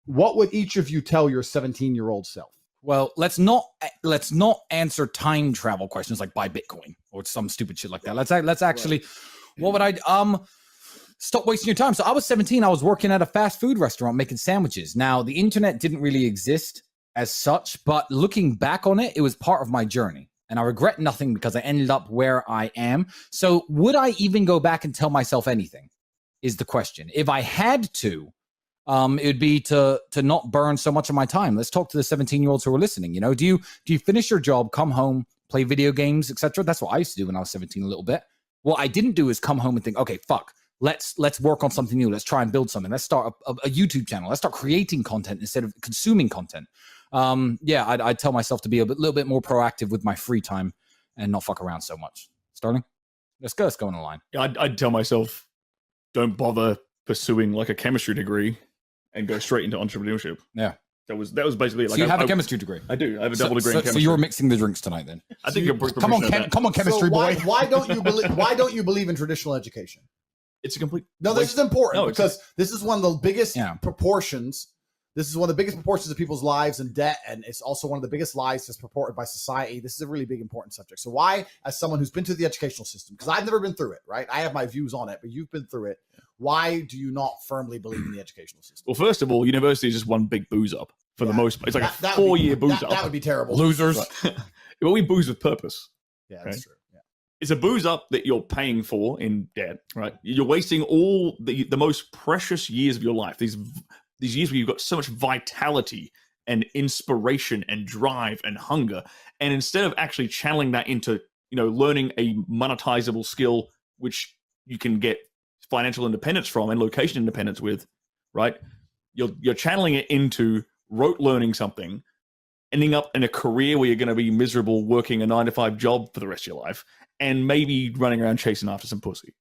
what would each of you tell your 17-year-old self? Well, let's not answer time travel questions like buy Bitcoin or some stupid shit like that. Let's actually, what would I stop wasting your time. So I was 17. I was working at a fast food restaurant making sandwiches. Now the internet didn't really exist as such, but looking back on it, it was part of my journey, and I regret nothing because I ended up where I am. So would I even go back and tell myself anything? Is the question. If I had to. It would be to not burn so much of my time. Let's talk to the 17-year-olds who are listening. You know, do you finish your job, come home, play video games, etc.? That's what I used to do when I was 17 a little bit. What I didn't do is come home and think, okay, fuck, let's work on something new. Let's try and build something. Let's start a YouTube channel. Let's start creating content instead of consuming content. I'd tell myself to be a little bit more proactive with my free time and not fuck around so much. Starling, let's go on the line. I'd tell myself, don't bother pursuing like a chemistry degree and go straight into entrepreneurship. Yeah. That was basically like. So you have a chemistry degree? I do. I have a double degree in chemistry. So you were mixing the drinks tonight then? I think you're come on, chemistry boy. Why don't you believe in traditional education? It's a complete. No, this is important because this is one of the biggest proportions. This is one of the biggest proportions of people's lives in debt, and it's also one of the biggest lies that's purported by society. This is a really big, important subject. So why, as someone who's been through the educational system, because I've never been through it, right? I have my views on it, but you've been through it. Why do you not firmly believe in the educational system? Well, first of all, university is just one big booze up for the most part. It's like a 4-year booze up. That would be terrible. Losers. Well, we booze with purpose. Yeah, that's true. Yeah. It's a booze up that you're paying for in debt, right? You're wasting all the most precious years of your life. These years where you've got so much vitality and inspiration and drive and hunger. And instead of actually channeling that into, learning a monetizable skill, which you can get financial independence from and location independence with, right? You're channeling it into rote learning something, ending up in a career where you're going to be miserable working a 9-to-5 job for the rest of your life and maybe running around chasing after some pussy.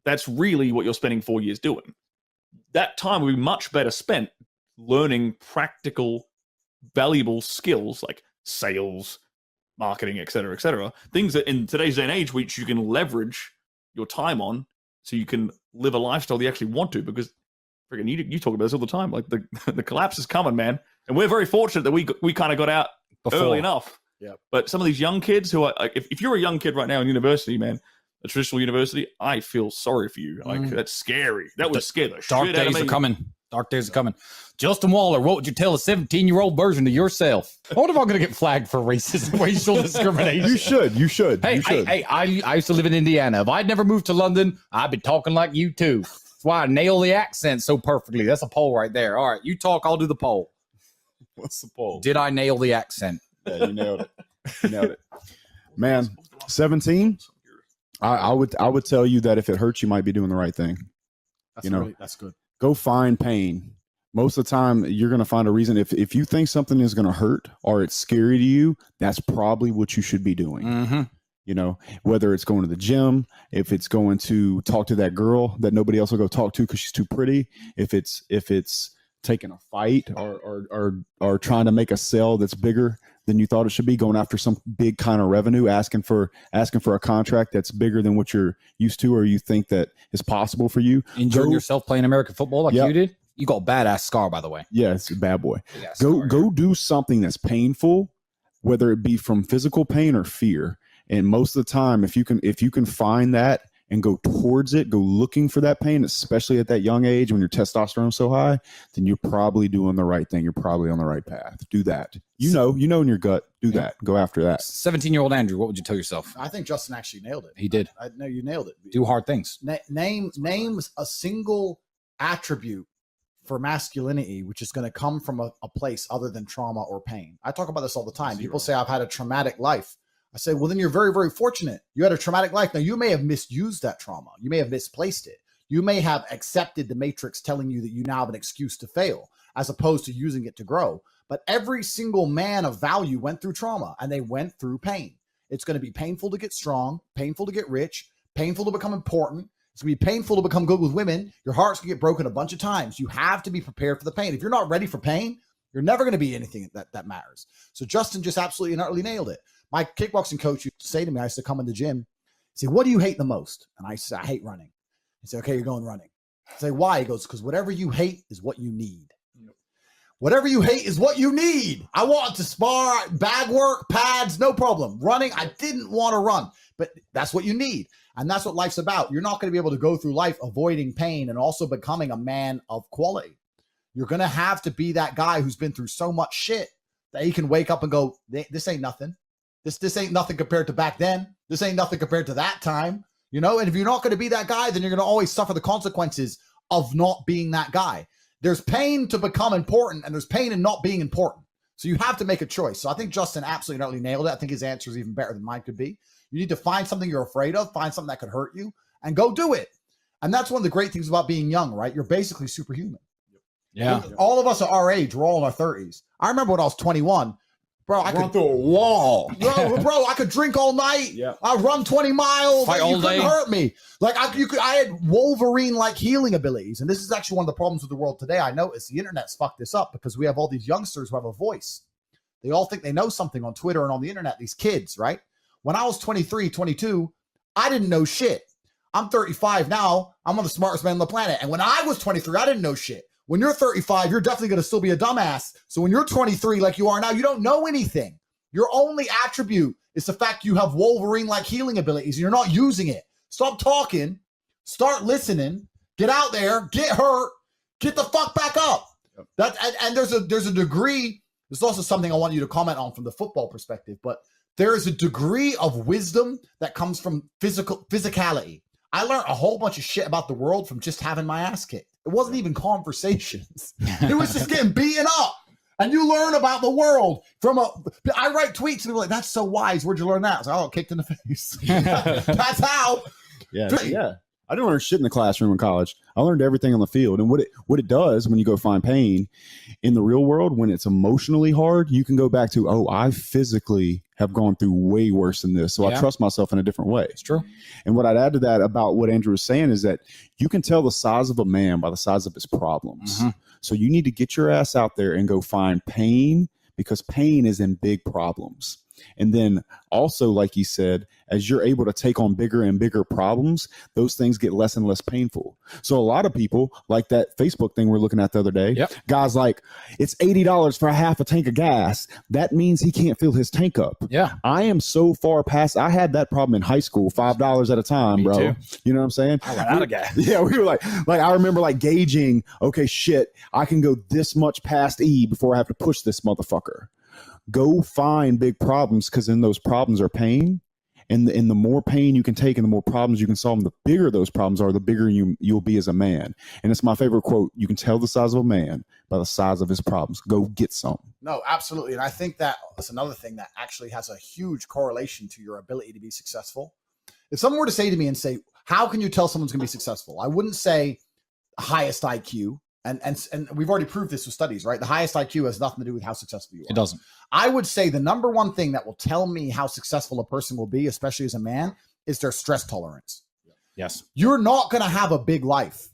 That's really what you're spending 4 years doing. That time would be much better spent learning practical, valuable skills like sales, marketing, et cetera, things that in today's day and age, which you can leverage your time on so you can live a lifestyle you actually want to, because freaking you talk about this all the time. Like the collapse is coming, man. And we're very fortunate that we kind of got out early enough. Yeah. But some of these young kids who are, if you're a young kid right now in university, man, a traditional university, I feel sorry for you. Like, that's scary. That would scare the shit out of me. Dark days are coming. Dark days are coming. Justin Waller, what would you tell a 17-year-old version of yourself? I wonder if I'm going to get flagged for racism, racial discrimination. You should. Hey, I used to live in Indiana. If I'd never moved to London, I'd be talking like you too. That's why I nail the accent so perfectly. That's a poll right there. All right, you talk, I'll do the poll. What's the poll? Did I nail the accent? Yeah, you nailed it. Man, 17? I would tell you that if it hurts, you might be doing the right thing. That's good. Go find pain. Most of the time, you're going to find a reason. If you think something is going to hurt or it's scary to you, that's probably what you should be doing. Mm-hmm. Whether it's going to the gym, if it's going to talk to that girl that nobody else will go talk to because she's too pretty, if it's taking a fight or trying to make a sale that's bigger than you thought it should be, going after some big kind of revenue, asking for a contract that's bigger than what you're used to or you think that is possible for you. Injuring yourself playing American football like you did? You got a badass scar, by the way. Yeah, it's a bad boy. Go do something that's painful, whether it be from physical pain or fear. And most of the time, if you can find that and go towards it, go looking for that pain, especially at that young age when your testosterone's so high, then you're probably doing the right thing. You're probably on the right path. Do that. You know in your gut. Do that. Go after that. 17-year-old Andrew, what would you tell yourself? I think Justin actually nailed it. He did. I know you nailed it. Do hard things. Name a single attribute for masculinity which is going to come from a place other than trauma or pain. I talk about this all the time. People say I've had a traumatic life. I say, well, then you're very, very fortunate. You had a traumatic life. Now, you may have misused that trauma. You may have misplaced it. You may have accepted the matrix telling you that you now have an excuse to fail as opposed to using it to grow. But every single man of value went through trauma and they went through pain. It's going to be painful to get strong, painful to get rich, painful to become important. It's going to be painful to become good with women. Your heart's going to get broken a bunch of times. You have to be prepared for the pain. If you're not ready for pain, you're never going to be anything that matters. So Justin just absolutely and utterly nailed it. My kickboxing coach used to say to me, I used to come in the gym, say, what do you hate the most? And I said, I hate running. He said, okay, you're going running. I say, why? He goes, because whatever you hate is what you need. Whatever you hate is what you need. I want to spar, bag work, pads, no problem. Running, I didn't want to run, but that's what you need. And that's what life's about. You're not going to be able to go through life avoiding pain and also becoming a man of quality. You're going to have to be that guy who's been through so much shit that he can wake up and go, this ain't nothing. This ain't nothing compared to back then. This ain't nothing compared to that time. You know, and if you're not going to be that guy, then you're going to always suffer the consequences of not being that guy. There's pain to become important, and there's pain in not being important. So you have to make a choice. So I think Justin absolutely nailed it. I think his answer is even better than mine could be. You need to find something you're afraid of, find something that could hurt you, and go do it. And that's one of the great things about being young, right? You're basically superhuman. Yeah. All of us are our age. We're all in our 30s. I remember when I was 21, bro, I Run could through a wall. bro, I could drink all night. Yeah. I run 20 miles. Fight And you all couldn't day. hurt me. Like I had Wolverine-like healing abilities. And this is actually one of the problems with the world today. I noticed the internet's fucked this up because we have all these youngsters who have a voice. They all think they know something on Twitter and on the internet, these kids, right? When I was 23, 22, I didn't know shit. I'm 35 now. I'm one of the smartest men on the planet. And when I was 23, I didn't know shit. When you're 35, you're definitely going to still be a dumbass. So when you're 23, like you are now, you don't know anything. Your only attribute is the fact you have Wolverine-like healing abilities and you're not using it. Stop talking, start listening, get out there, get hurt, get the fuck back up. That and there's a degree. There's also something I want you to comment on from the football perspective, but there is a degree of wisdom that comes from physicality. I learned a whole bunch of shit about the world from just having my ass kicked. It wasn't even conversations. It was just getting beaten up. And you learn about the world I write tweets and people are like, that's so wise. Where'd you learn that? I was like, oh, kicked in the face. That's how. Yeah. I didn't learn shit in the classroom in college. I learned everything on the field. And what it does when you go find pain in the real world, when it's emotionally hard, you can go back to, oh, I physically have gone through way worse than this. So I trust myself in a different way. It's true. And what I'd add to that about what Andrew was saying is that you can tell the size of a man by the size of his problems. Mm-hmm. So you need to get your ass out there and go find pain, because pain is in big problems. And then also, like you said, as you're able to take on bigger and bigger problems, those things get less and less painful. So a lot of people, like that Facebook thing we're looking at the other day, guys like, it's $80 for a half a tank of gas. That means he can't fill his tank up. Yeah. I am so far past. I had that problem in high school, $5 at a time, Me bro. too. You know what I'm saying? I ran out of gas. Yeah, we were like I remember like gauging, okay, shit, I can go this much past E before I have to push this motherfucker. Go find big problems, because in those problems are pain. And the more pain you can take and the more problems you can solve, the bigger those problems are, the bigger you'll be as a man. And it's my favorite quote. You can tell the size of a man by the size of his problems. Go get some. No, absolutely. And I think that's another thing that actually has a huge correlation to your ability to be successful. If someone were to say to me and say, how can you tell someone's going to be successful? I wouldn't say highest IQ. And we've already proved this with studies, right? The highest IQ has nothing to do with how successful you are. It doesn't. I would say the number one thing that will tell me how successful a person will be, especially as a man, is their stress tolerance. Yes. You're not going to have a big life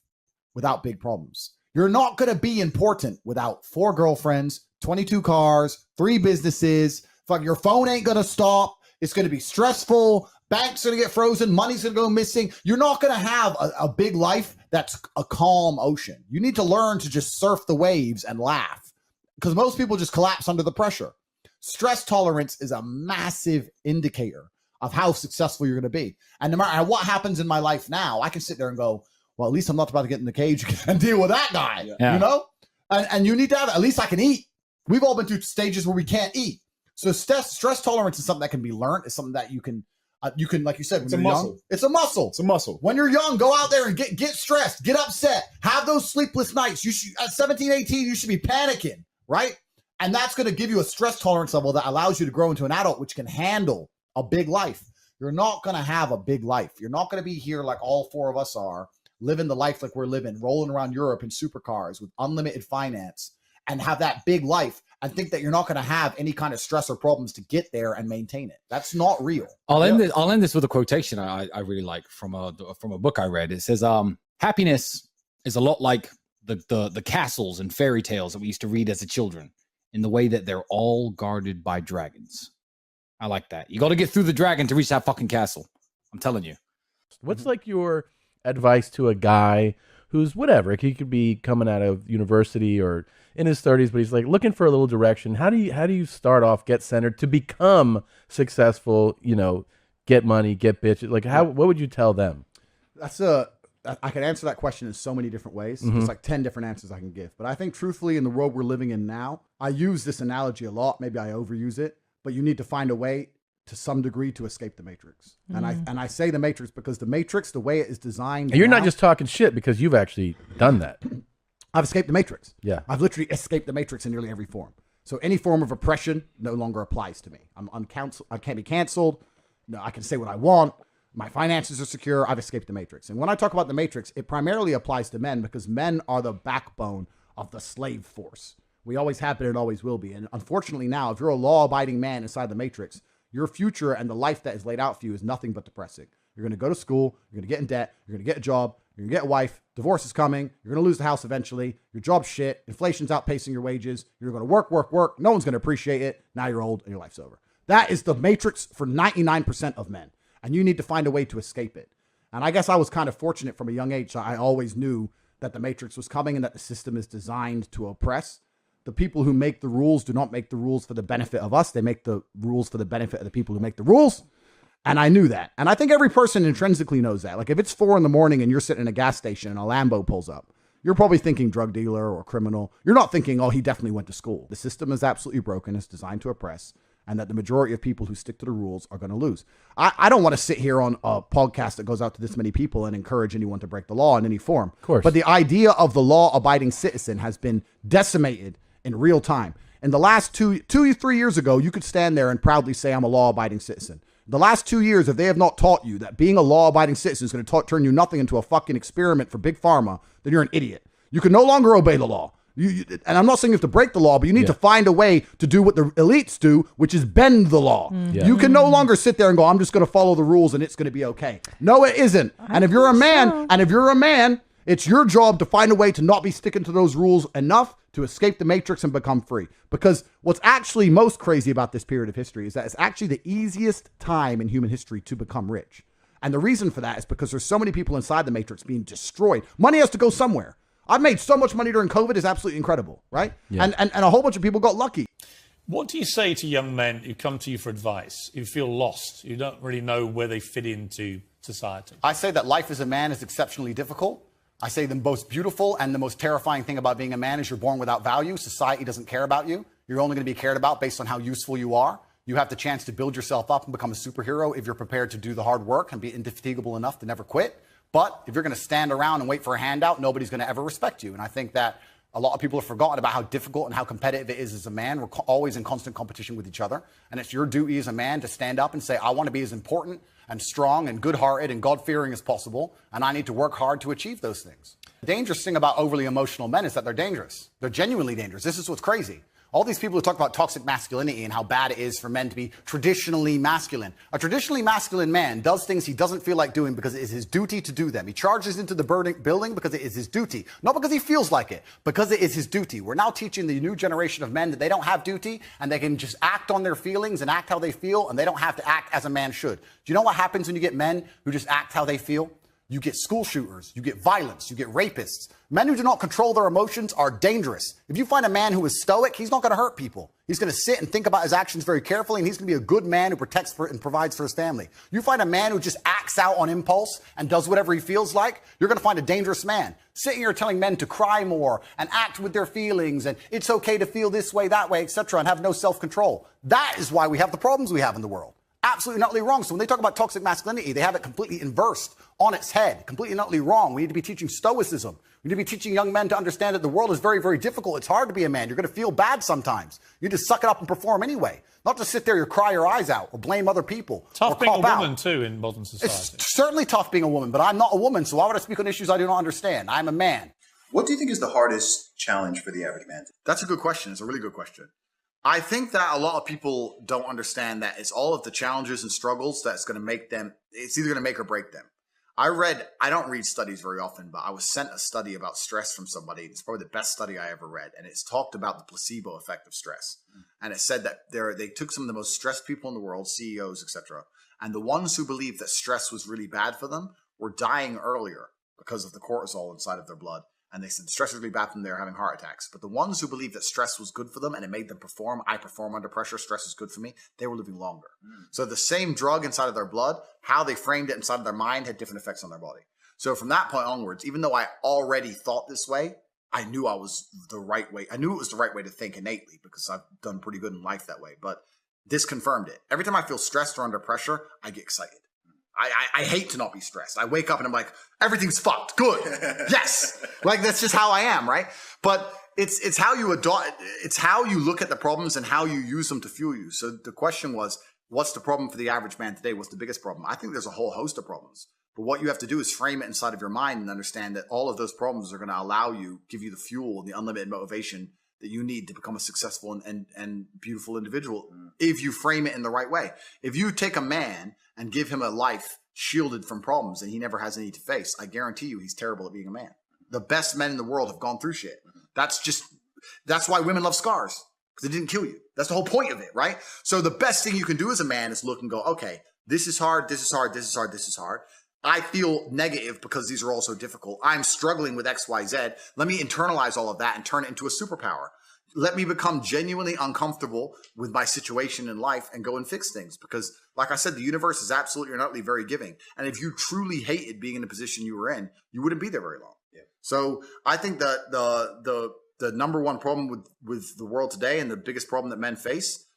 without big problems. You're not going to be important without 4 girlfriends, 22 cars, 3 businesses. Fuck, your phone ain't going to stop. It's going to be stressful. Banks are going to get frozen. Money's going to go missing. You're not going to have a big life that's a calm ocean. You need to learn to just surf the waves and laugh, because most people just collapse under the pressure. Stress tolerance is a massive indicator of how successful you're going to be. And no matter what happens in my life now, I can sit there and go, well, at least I'm not about to get in the cage and deal with that guy, you know? And you need to have, at least I can eat. We've all been through stages where we can't eat. So stress tolerance is something that can be learned. It's something that you can, like you said, when you're young, it's a muscle. It's a muscle. When you're young, go out there and get stressed, get upset, have those sleepless nights. You should, at 17, 18, you should be panicking, right? And that's going to give you a stress tolerance level that allows you to grow into an adult, which can handle a big life. You're not going to have a big life. You're not going to be here like all 4 of us are, living the life like we're living, rolling around Europe in supercars with unlimited finance, and have that big life and think that you're not going to have any kind of stress or problems to get there and maintain it. That's not real. I'll end this with a quotation I really like from a book I read. It says, happiness is a lot like the castles and fairy tales that we used to read as a children, in the way that they're all guarded by dragons. I like that. You got to get through the dragon to reach that fucking castle. I'm telling you. What's like your advice to a guy who's whatever? He could be coming out of university or in his 30s, but he's like looking for a little direction. How do you start off, get centered to become successful? You know, get money, get bitches. Like what would you tell them? I can answer that question in so many different ways. There's like 10 different answers I can give. But I think truthfully, in the world we're living in now, I use this analogy a lot. Maybe I overuse it, but you need to find a way to some degree to escape the matrix. And I say the matrix because the matrix, the way it is designed. And you're not just talking shit because you've actually done that. I've escaped the matrix. Yeah. I've literally escaped the matrix in nearly every form. So any form of oppression no longer applies to me. I can't be canceled. No, I can say what I want. My finances are secure. I've escaped the matrix. And when I talk about the matrix, it primarily applies to men because men are the backbone of the slave force. We always have been and always will be. And unfortunately now, if you're a law-abiding man inside the matrix, your future and the life that is laid out for you is nothing but depressing. You're going to go to school. You're going to get in debt. You're going to get a job. You're going to get a wife. Divorce is coming. You're going to lose the house eventually. Your job's shit. Inflation's outpacing your wages. You're going to work. No one's going to appreciate it. Now you're old and your life's over. That is the matrix for 99% of men. And you need to find a way to escape it. And I guess I was kind of fortunate from a young age. I always knew that the matrix was coming and that the system is designed to oppress. The people who make the rules do not make the rules for the benefit of us. They make the rules for the benefit of the people who make the rules. And I knew that. And I think every person intrinsically knows that. Like if it's 4 a.m. and you're sitting in a gas station and a Lambo pulls up, you're probably thinking drug dealer or criminal. You're not thinking, oh, he definitely went to school. The system is absolutely broken. It's designed to oppress. And that the majority of people who stick to the rules are going to lose. I don't want to sit here on a podcast that goes out to this many people and encourage anyone to break the law in any form. Of course. But the idea of the law-abiding citizen has been decimated in real time. In the last 3 years ago, you could stand there and proudly say, I'm a law-abiding citizen. The last 2 years, if they have not taught you that being a law-abiding citizen is going to turn you nothing into a fucking experiment for Big Pharma, then you're an idiot. You can no longer obey the law. And I'm not saying you have to break the law, but you need to find a way to do what the elites do, which is bend the law. Yeah. You can no longer sit there and go, I'm just going to follow the rules and it's going to be okay. No, it isn't. And if you're a man, it's your job to find a way to not be sticking to those rules enough to escape the matrix and become free. Because what's actually most crazy about this period of history is that it's actually the easiest time in human history to become rich. And the reason for that is because there's so many people inside the matrix being destroyed. Money has to go somewhere. I've made so much money during COVID is absolutely incredible, right? Yeah. And a whole bunch of people got lucky. What do you say to young men who come to you for advice, who feel lost, who don't really know where they fit into society? I say that life as a man is exceptionally difficult. I say the most beautiful and the most terrifying thing about being a man is you're born without value. Society doesn't care about you. You're only going to be cared about based on how useful you are. You have the chance to build yourself up and become a superhero if you're prepared to do the hard work and be indefatigable enough to never quit. But if you're going to stand around and wait for a handout, nobody's going to ever respect you. And I think that a lot of people have forgotten about how difficult and how competitive it is as a man. We're always in constant competition with each other. And it's your duty as a man to stand up and say, I want to be as important and strong and good-hearted and God-fearing as possible. And I need to work hard to achieve those things. The dangerous thing about overly emotional men is that they're dangerous. They're genuinely dangerous. This is what's crazy. All these people who talk about toxic masculinity and how bad it is for men to be traditionally masculine. A traditionally masculine man does things he doesn't feel like doing because it is his duty to do them. He charges into the building because it is his duty. Not because he feels like it, because it is his duty. We're now teaching the new generation of men that they don't have duty and they can just act on their feelings and act how they feel and they don't have to act as a man should. Do you know what happens when you get men who just act how they feel? You get school shooters, you get violence, you get rapists. Men who do not control their emotions are dangerous. If you find a man who is stoic, he's not going to hurt people. He's going to sit and think about his actions very carefully, and he's going to be a good man who protects and provides for his family. You find a man who just acts out on impulse and does whatever he feels like, you're going to find a dangerous man. Sitting here telling men to cry more and act with their feelings and it's okay to feel this way, that way, etc., and have no self-control. That is why we have the problems we have in the world. Absolutely and utterly wrong. So when they talk about toxic masculinity, they have it completely inversed on its head, completely and utterly wrong. We need to be teaching stoicism. We need to be teaching young men to understand that the world is very, very difficult. It's hard to be a man. You're going to feel bad sometimes. You need to suck it up and perform anyway. Not just sit there and cry your eyes out or blame other people. Tough being a woman, out. too, in modern society. It's certainly tough being a woman, but I'm not a woman, so why would I speak on issues I do not understand? I'm a man. What do you think is the hardest challenge for the average man? That's a good question. It's a really good question. I think that a lot of people don't understand that it's all of the challenges and struggles that's going to make them, it's either going to make or break them. I don't read studies very often, but I was sent a study about stress from somebody. It's probably the best study I ever read. And it's talked about the placebo effect of stress. And it said that they took some of the most stressed people in the world, CEOs, etc. And the ones who believed that stress was really bad for them were dying earlier because of the cortisol inside of their blood. And they said stress is really bad for them, they're having heart attacks. But the ones who believed that stress was good for them and it made them perform, I perform under pressure, stress is good for me, they were living longer. So the same drug inside of their blood, how they framed it inside of their mind had different effects on their body. So from that point onwards, even though I already thought this way, I knew I was the right way. I knew it was the right way to think innately because I've done pretty good in life that way. But this confirmed it. Every time I feel stressed or under pressure, I get excited. I hate to not be stressed. I wake up and I'm like, everything's fucked. Good. Yes. Like, that's just how I am, right? But it's how you adopt, it's how you look at the problems and how you use them to fuel you. So the question was, what's the problem for the average man today? What's the biggest problem? I think there's a whole host of problems. But what you have to do is frame it inside of your mind and understand that all of those problems are going to allow you, give you the fuel and the unlimited motivation that you need to become a successful and beautiful individual if you frame it in the right way. If you take a man and give him a life shielded from problems and he never has any to face, I guarantee you he's terrible at being a man. The best men in the world have gone through shit. That's why women love scars, because it didn't kill you. That's the whole point of it, right? So the best thing you can do as a man is look and go, okay, this is hard, this is hard, this is hard, this is hard. I feel negative because these are all so difficult. I'm struggling with X, Y, Z. Let me internalize all of that and turn it into a superpower. Let me become genuinely uncomfortable with my situation in life and go and fix things. Because like I said, the universe is absolutely and utterly very giving. And if you truly hated being in the position you were in, you wouldn't be there very long. Yeah. So I think that the number one problem with the world today and the biggest problem that men face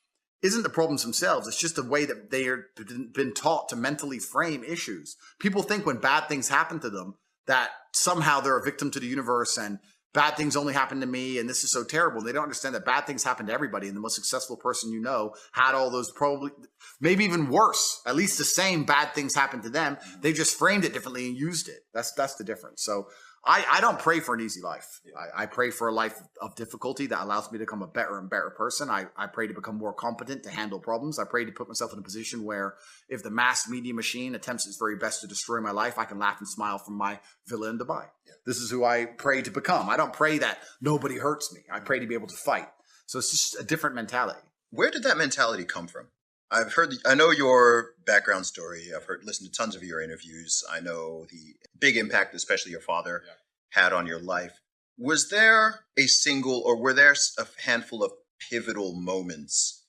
isn't the problems themselves. It's just the way that they are been taught to mentally frame issues. People think when bad things happen to them that somehow they're a victim to the universe and bad things only happen to me and this is so terrible. They don't understand that bad things happen to everybody. And the most successful person you know had all those, probably, maybe even worse, at least the same bad things happened to them. They just framed it differently and used it. That's the difference. So I don't pray for an easy life. I pray for a life of difficulty that allows me to become a better and better person. I pray to become more competent to handle problems. I pray to put myself in a position where if the mass media machine attempts its very best to destroy my life, I can laugh and smile from my villa in Dubai. Yeah. This is who I pray to become. I don't pray that nobody hurts me. I pray to be able to fight. So it's just a different mentality. Where did that mentality come from? I know your background story. Listened to tons of your interviews. I know the big impact, especially your father, had on your life. Was there a single, or were there a handful of pivotal moments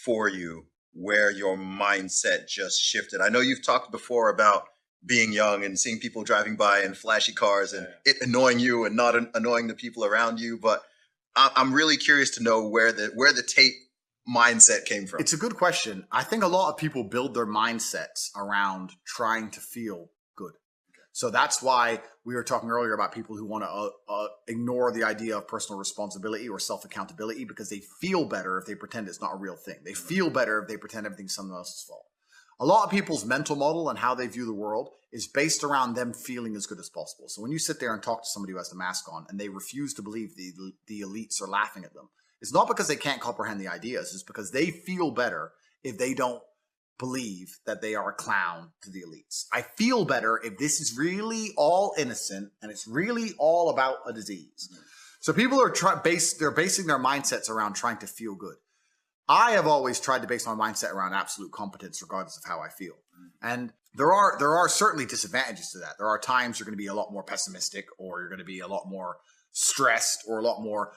for you where your mindset just shifted? I know you've talked before about being young and seeing people driving by in flashy cars and it annoying you and not annoying the people around you. But I'm really curious to know where the Tate mindset came from. It's a good question. I think a lot of people build their mindsets around trying to feel good. So that's why we were talking earlier about people who want to ignore the idea of personal responsibility or self-accountability because they feel better if they pretend it's not a real thing. They feel better if they pretend everything's someone else's fault. A lot of people's mental model and how they view the world is based around them feeling as good as possible. So when you sit there and talk to somebody who has the mask on and they refuse to believe the elites are laughing at them, it's not because they can't comprehend the ideas. It's because they feel better if they don't believe that they are a clown to the elites. I feel better if this is really all innocent and it's really all about a disease. Mm-hmm. So people are they're basing their mindsets around trying to feel good. I have always tried to base my mindset around absolute competence, regardless of how I feel. Mm-hmm. And there are certainly disadvantages to that. There are times you're going to be a lot more pessimistic, or you're going to be a lot more stressed, or a lot more,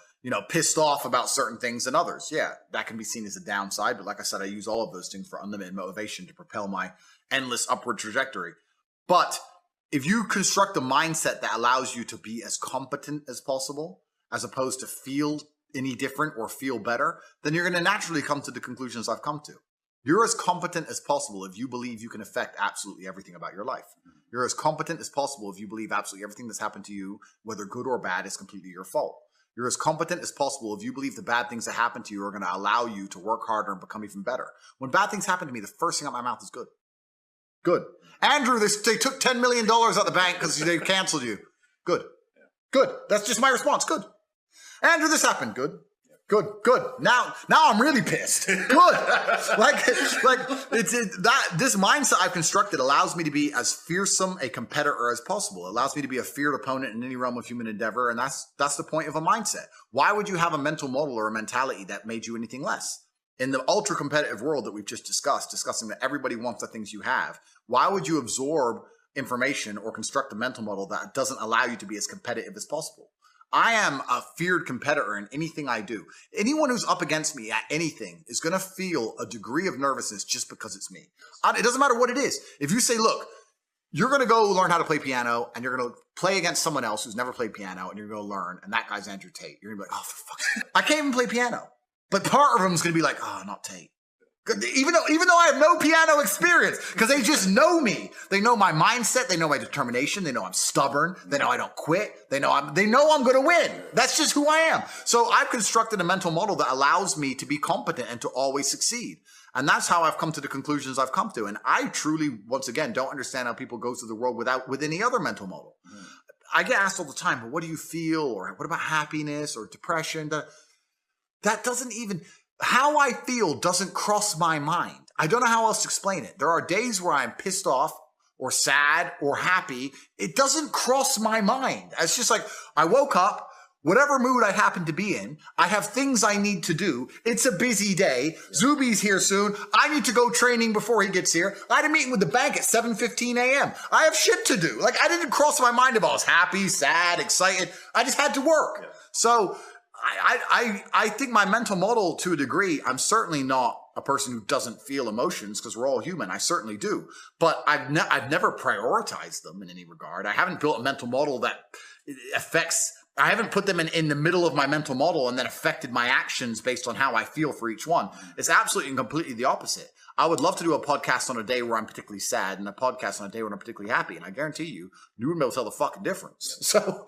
pissed off about certain things than others. Yeah, that can be seen as a downside. But like I said, I use all of those things for unlimited motivation to propel my endless upward trajectory. But if you construct a mindset that allows you to be as competent as possible, as opposed to feel any different or feel better, then you're going to naturally come to the conclusions I've come to. You're as competent as possible if you believe you can affect absolutely everything about your life. You're as competent as possible if you believe absolutely everything that's happened to you, whether good or bad, is completely your fault. You're as competent as possible if you believe the bad things that happen to you are going to allow you to work harder and become even better. When bad things happen to me, the first thing out of my mouth is good. Good. Andrew, they took $10 million out the bank because they canceled you. Good. Good. That's just my response. Good. Andrew, this happened. Good. Good. Now I'm really pissed. Good. This mindset I've constructed allows me to be as fearsome a competitor as possible. It allows me to be a feared opponent in any realm of human endeavor. And that's the point of a mindset. Why would you have a mental model or a mentality that made you anything less? In the ultra competitive world that we've just discussing that everybody wants the things you have, why would you absorb information or construct a mental model that doesn't allow you to be as competitive as possible? I am a feared competitor in anything I do. Anyone who's up against me at anything is going to feel a degree of nervousness just because it's me. It doesn't matter what it is. If you say, look, you're going to go learn how to play piano and you're going to play against someone else who's never played piano and you're going to learn, and that guy's Andrew Tate. You're going to be like, oh, for fuck's sake. I can't even play piano. But part of them is going to be like, oh, not Tate. Even though I have no piano experience, because they just know me. They know my mindset. They know my determination. They know I'm stubborn. They know I don't quit. They know I'm going to win. That's just who I am. So I've constructed a mental model that allows me to be competent and to always succeed. And that's how I've come to the conclusions I've come to. And I truly, once again, don't understand how people go through the world with any other mental model. I get asked all the time, but what do you feel? Or what about happiness or depression? That doesn't even... How I feel doesn't cross my mind. I don't know how else to explain it. There are days where I'm pissed off or sad or happy. It doesn't cross my mind. It's just like I woke up, whatever mood I happen to be in, I have things I need to do. It's a busy day. Zuby's here soon. I need to go training before he gets here. I had a meeting with the bank at 7:15 a.m. I have shit to do. Like, I didn't cross my mind if I was happy, sad, excited. I just had to work. So I think my mental model, to a degree, I'm certainly not a person who doesn't feel emotions, because we're all human. I certainly do. But I've never prioritized them in any regard. I haven't built a mental model that affects... I haven't put them in the middle of my mental model and then affected my actions based on how I feel for each one. It's absolutely and completely the opposite. I would love to do a podcast on a day where I'm particularly sad and a podcast on a day when I'm particularly happy. And I guarantee you wouldn't be able to tell the fucking difference. So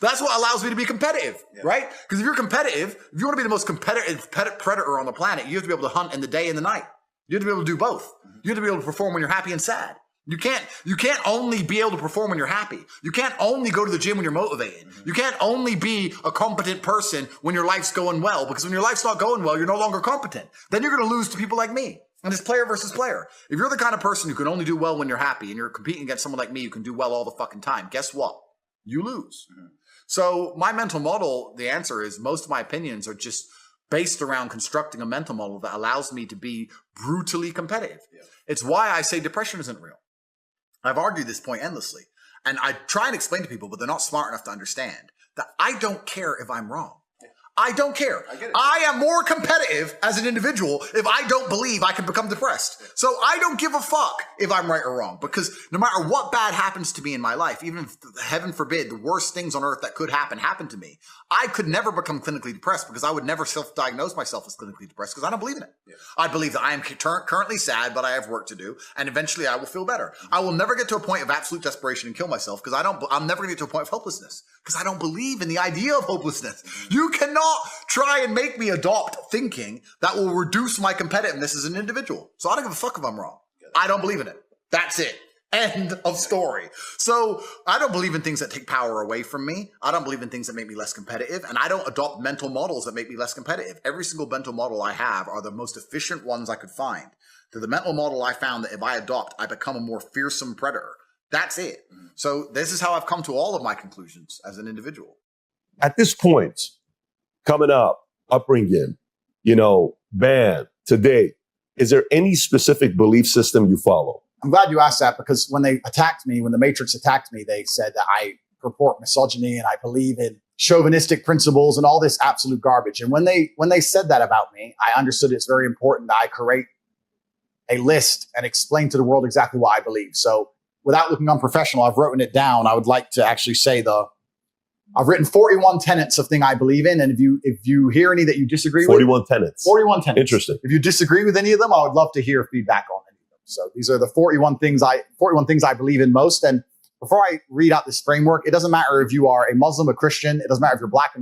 that's what allows me to be competitive, right? Because if you're competitive, if you want to be the most competitive predator on the planet, you have to be able to hunt in the day and the night. You have to be able to do both. You have to be able to perform when you're happy and sad. You can't only be able to perform when you're happy. You can't only go to the gym when you're motivated. You can't only be a competent person when your life's going well, because when your life's not going well, you're no longer competent. Then you're going to lose to people like me. And it's player versus player. If you're the kind of person who can only do well when you're happy and you're competing against someone like me who can do well all the fucking time, guess what? You lose. So my mental model, the answer is most of my opinions are just based around constructing a mental model that allows me to be brutally competitive. It's why I say depression isn't real. I've argued this point endlessly. And I try and explain to people, but they're not smart enough to understand that I don't care if I'm wrong. I don't care. I am more competitive as an individual if I don't believe I can become depressed. So I don't give a fuck if I'm right or wrong, because no matter what bad happens to me in my life, even if, heaven forbid, the worst things on earth that could happen to me, I could never become clinically depressed, because I would never self-diagnose myself as clinically depressed, because I don't believe in it. I believe that I am currently sad, but I have work to do, and eventually I will feel better. I will never get to a point of absolute desperation and kill myself, because I'm never going to get to a point of hopelessness, because I don't believe in the idea of hopelessness. You cannot try and make me adopt thinking that will reduce my competitiveness as an individual. So I don't give a fuck if I'm wrong. I don't believe in it. That's it. End of story. So I don't believe in things that take power away from me. I don't believe in things that make me less competitive. And I don't adopt mental models that make me less competitive. Every single mental model I have are the most efficient ones I could find. To the mental model I found that if I adopt, I become a more fearsome predator. That's it. So this is how I've come to all of my conclusions as an individual. At this point, coming up, upbringing, band, today, is there any specific belief system you follow? I'm glad you asked that, because when they attacked me, when the Matrix attacked me, they said that I purport misogyny and I believe in chauvinistic principles and all this absolute garbage. And when they said that about me, I understood it's very important that I create a list and explain to the world exactly what I believe. So without looking unprofessional, I've written it down. I would like to actually say I've written 41 tenets of thing I believe in. And if you hear any that you disagree 41 tenets. 41 tenets. Interesting. If you disagree with any of them, I would love to hear feedback on any of them. So these are the 41 things I believe in most. And before I read out this framework, it doesn't matter if you are a Muslim, a Christian. It doesn't matter if you're black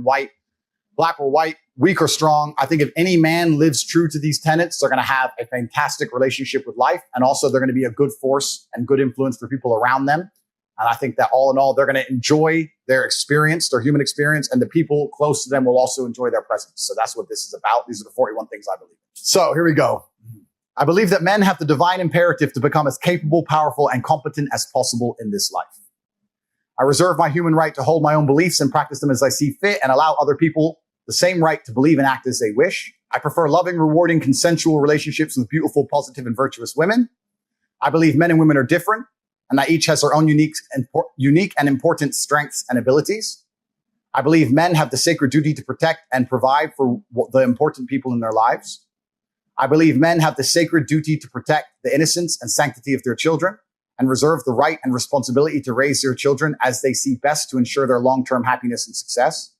or white, weak or strong. I think if any man lives true to these tenets, they're going to have a fantastic relationship with life. And also they're going to be a good force and good influence for people around them. And I think that all in all, they're going to enjoy their experience, their human experience, and the people close to them will also enjoy their presence. So that's what this is about. These are the 41 things I believe in. So here we go. I believe that men have the divine imperative to become as capable, powerful, and competent as possible in this life. I reserve my human right to hold my own beliefs and practice them as I see fit, and allow other people the same right to believe and act as they wish. I prefer loving, rewarding, consensual relationships with beautiful, positive, and virtuous women. I believe men and women are different, and that each has their own unique and important strengths and abilities. I believe men have the sacred duty to protect and provide for the important people in their lives. I believe men have the sacred duty to protect the innocence and sanctity of their children and reserve the right and responsibility to raise their children as they see best to ensure their long-term happiness and success.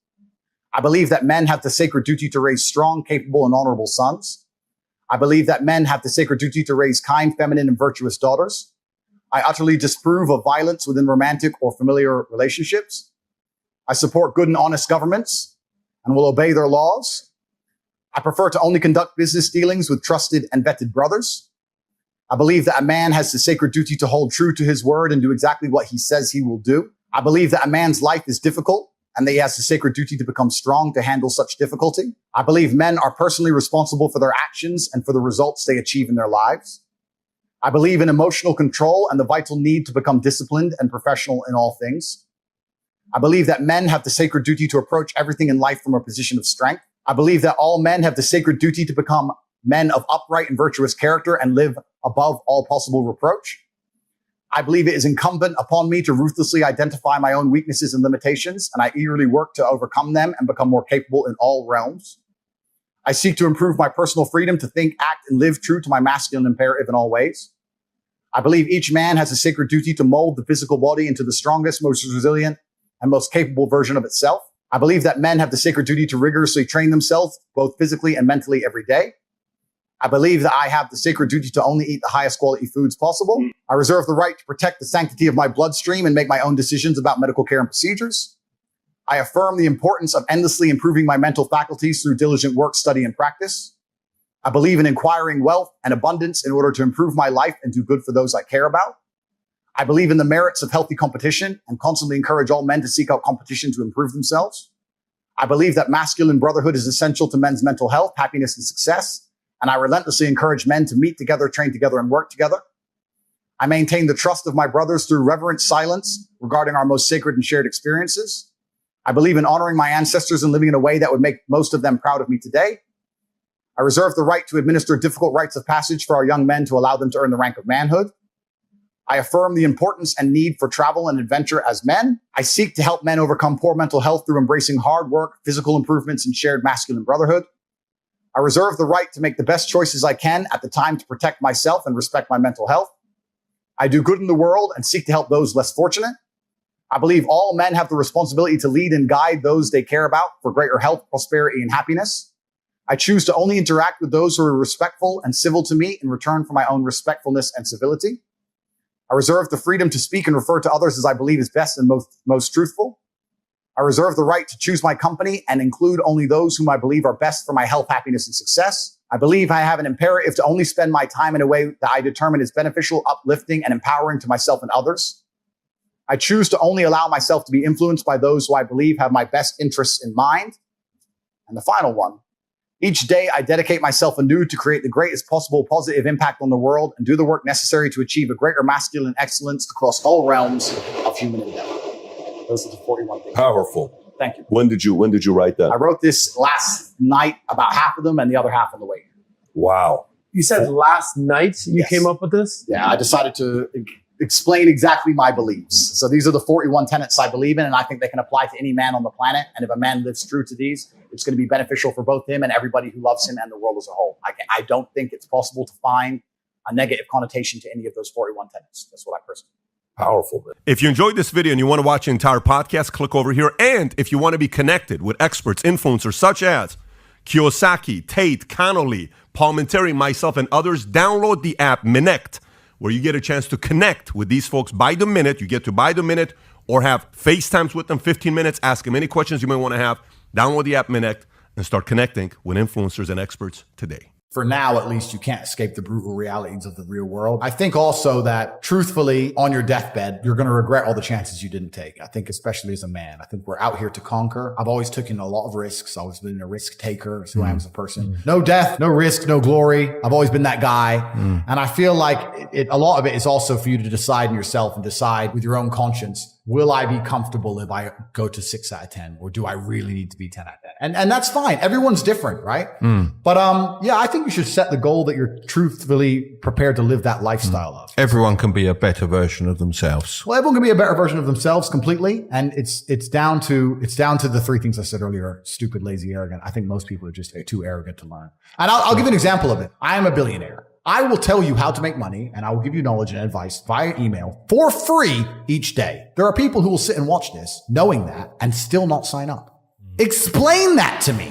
I believe that men have the sacred duty to raise strong, capable, and honorable sons. I believe that men have the sacred duty to raise kind, feminine, and virtuous daughters. I utterly disapprove of violence within romantic or familiar relationships. I support good and honest governments and will obey their laws. I prefer to only conduct business dealings with trusted and vetted brothers. I believe that a man has the sacred duty to hold true to his word and do exactly what he says he will do. I believe that a man's life is difficult and that he has the sacred duty to become strong to handle such difficulty. I believe men are personally responsible for their actions and for the results they achieve in their lives. I believe in emotional control and the vital need to become disciplined and professional in all things. I believe that men have the sacred duty to approach everything in life from a position of strength. I believe that all men have the sacred duty to become men of upright and virtuous character and live above all possible reproach. I believe it is incumbent upon me to ruthlessly identify my own weaknesses and limitations, and I eagerly work to overcome them and become more capable in all realms. I seek to improve my personal freedom to think, act, and live true to my masculine imperative in all ways. I believe each man has a sacred duty to mold the physical body into the strongest, most resilient, and most capable version of itself. I believe that men have the sacred duty to rigorously train themselves, both physically and mentally, every day. I believe that I have the sacred duty to only eat the highest quality foods possible. I reserve the right to protect the sanctity of my bloodstream and make my own decisions about medical care and procedures. I affirm the importance of endlessly improving my mental faculties through diligent work, study, and practice. I believe in acquiring wealth and abundance in order to improve my life and do good for those I care about. I believe in the merits of healthy competition and constantly encourage all men to seek out competition to improve themselves. I believe that masculine brotherhood is essential to men's mental health, happiness, and success. And I relentlessly encourage men to meet together, train together, and work together. I maintain the trust of my brothers through reverent silence regarding our most sacred and shared experiences. I believe in honoring my ancestors and living in a way that would make most of them proud of me today. I reserve the right to administer difficult rites of passage for our young men to allow them to earn the rank of manhood. I affirm the importance and need for travel and adventure as men. I seek to help men overcome poor mental health through embracing hard work, physical improvements, and shared masculine brotherhood. I reserve the right to make the best choices I can at the time to protect myself and respect my mental health. I do good in the world and seek to help those less fortunate. I believe all men have the responsibility to lead and guide those they care about for greater health, prosperity, and happiness. I choose to only interact with those who are respectful and civil to me in return for my own respectfulness and civility. I reserve the freedom to speak and refer to others as I believe is best and most truthful. I reserve the right to choose my company and include only those whom I believe are best for my health, happiness, and success. I believe I have an imperative to only spend my time in a way that I determine is beneficial, uplifting, and empowering to myself and others. I choose to only allow myself to be influenced by those who I believe have my best interests in mind. And the final one, each day I dedicate myself anew to create the greatest possible positive impact on the world and do the work necessary to achieve a greater masculine excellence across all realms of human endeavor. Those are the 41 things. Powerful. Thank you. When did you write that? I wrote this last night, about half of them, and the other half on the way. Wow. You said last night you Yes. came up with this? Yeah, I decided to explain exactly my beliefs. So these are the 41 tenets I believe in, and I think they can apply to any man on the planet. And if a man lives true to these, it's going to be beneficial for both him and everybody who loves him and the world as a whole. I don't think it's possible to find a negative connotation to any of those 41 tenets. That's what I personally. Powerful, man. If you enjoyed this video and you want to watch the entire podcast, click over here. And if you want to be connected with experts, influencers such as Kiyosaki, Tate, Connolly, Paul Menteri, myself, and others, download the app Minect, where you get a chance to connect with these folks by the minute. You get to buy the minute or have FaceTimes with them, 15 minutes, ask them any questions you may want to have. Download the app Minect and start connecting with influencers and experts today. For now, at least, you can't escape the brutal realities of the real world. I think also that, truthfully, on your deathbed, you're going to regret all the chances you didn't take. I think especially as a man, I think we're out here to conquer. I've always taken a lot of risks. I've always been a risk taker. That's who I am as a person. No death, no risk, no glory. I've always been that guy. And I feel like a lot of it is also for you to decide in yourself and decide with your own conscience will I be comfortable if I go to 6 out of 10, or do I really need to be 10 out of 10? And that's fine. Everyone's different, right? But yeah, I think you should set the goal that you're truthfully prepared to live that lifestyle of. Everyone can be a better version of themselves. Well, everyone can be a better version of themselves completely, and it's down to the three things I said earlier: stupid, lazy, arrogant. I think most people are just too arrogant to learn. And I'll give you an example of it. I am a billionaire. I will tell you how to make money, and I will give you knowledge and advice via email for free each day. There are people who will sit and watch this knowing that and still not sign up. Explain that to me.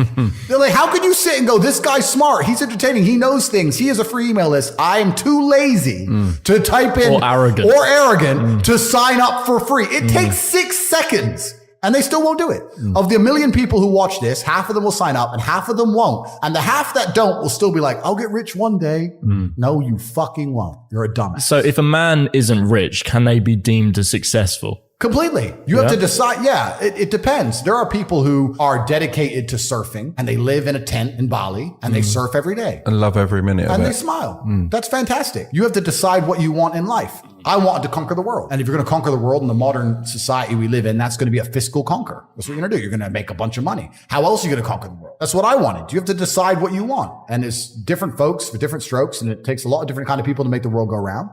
They're like, how could you sit and go, this guy's smart, he's entertaining, he knows things, he has a free email list. I am too lazy to type in or arrogant to sign up for free. It takes 6 seconds. And they still won't do it. Of the 1 million people who watch this, half of them will sign up and half of them won't. And the half that don't will still be like, I'll get rich one day. No, you fucking won't. You're a dumbass. So if a man isn't rich, can they be deemed as successful? Completely. You have to decide. Yeah, it depends. There are people who are dedicated to surfing and they live in a tent in Bali and they surf every day. And love every minute of it. And they smile. That's fantastic. You have to decide what you want in life. I wanted to conquer the world. And if you're going to conquer the world in the modern society we live in, that's going to be a fiscal conquer. That's what you're going to do. You're going to make a bunch of money. How else are you going to conquer the world? That's what I wanted. You have to decide what you want. And there's different folks for different strokes. And it takes a lot of different kind of people to make the world go round.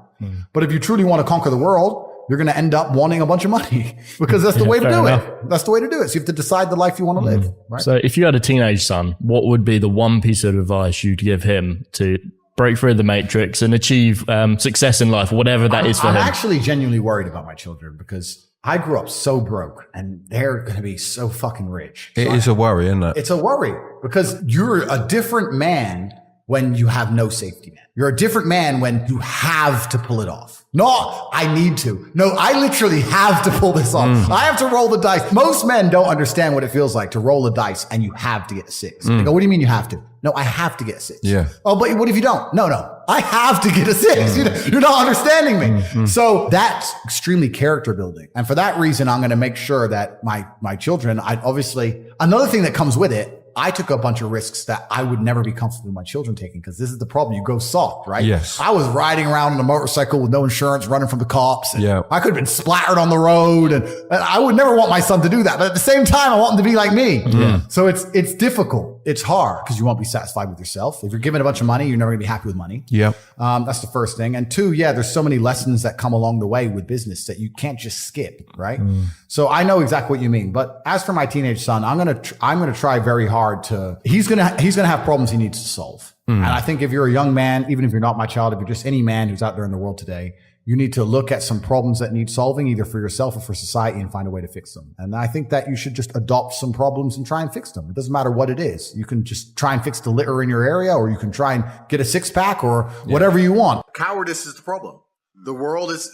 But if you truly want to conquer the world, you're going to end up wanting a bunch of money because that's the way to do it. That's the way to do it. So you have to decide the life you want to live. Right? So if you had a teenage son, what would be the one piece of advice you'd give him to break through the matrix and achieve success in life, whatever that is for him? I'm actually genuinely worried about my children because I grew up so broke and they're going to be so fucking rich. It is a worry, isn't it? It's a worry because you're a different man when you have no safety net. You're a different man when you have to pull it off. Not, I need to. No, I literally have to pull this off. I have to roll the dice. Most men don't understand what it feels like to roll the dice and you have to get a 6. They go, what do you mean you have to? No, I have to get a 6. Yeah. Oh, but what if you don't? No, I have to get a 6. You're not understanding me. So that's extremely character building. And for that reason, I'm going to make sure that my children, another thing that comes with it, I took a bunch of risks that I would never be comfortable with my children taking because this is the problem. You go soft, right? Yes. I was riding around on a motorcycle with no insurance, running from the cops. And yeah. I could have been splattered on the road and I would never want my son to do that. But at the same time, I want him to be like me. Yeah. So it's difficult. It's hard because you won't be satisfied with yourself. If you're given a bunch of money, you're never gonna be happy with money. Yeah. That's the first thing. And 2, there's so many lessons that come along the way with business that you can't just skip, right? So I know exactly what you mean. But as for my teenage son, I'm gonna try very hard to. He's gonna have problems he needs to solve. And I think if you're a young man, even if you're not my child, if you're just any man who's out there in the world today, you need to look at some problems that need solving, either for yourself or for society, and find a way to fix them. And I think that you should just adopt some problems and try and fix them. It doesn't matter what it is. You can just try and fix the litter in your area, or you can try and get a 6-pack or whatever you want. Cowardice is the problem. The world is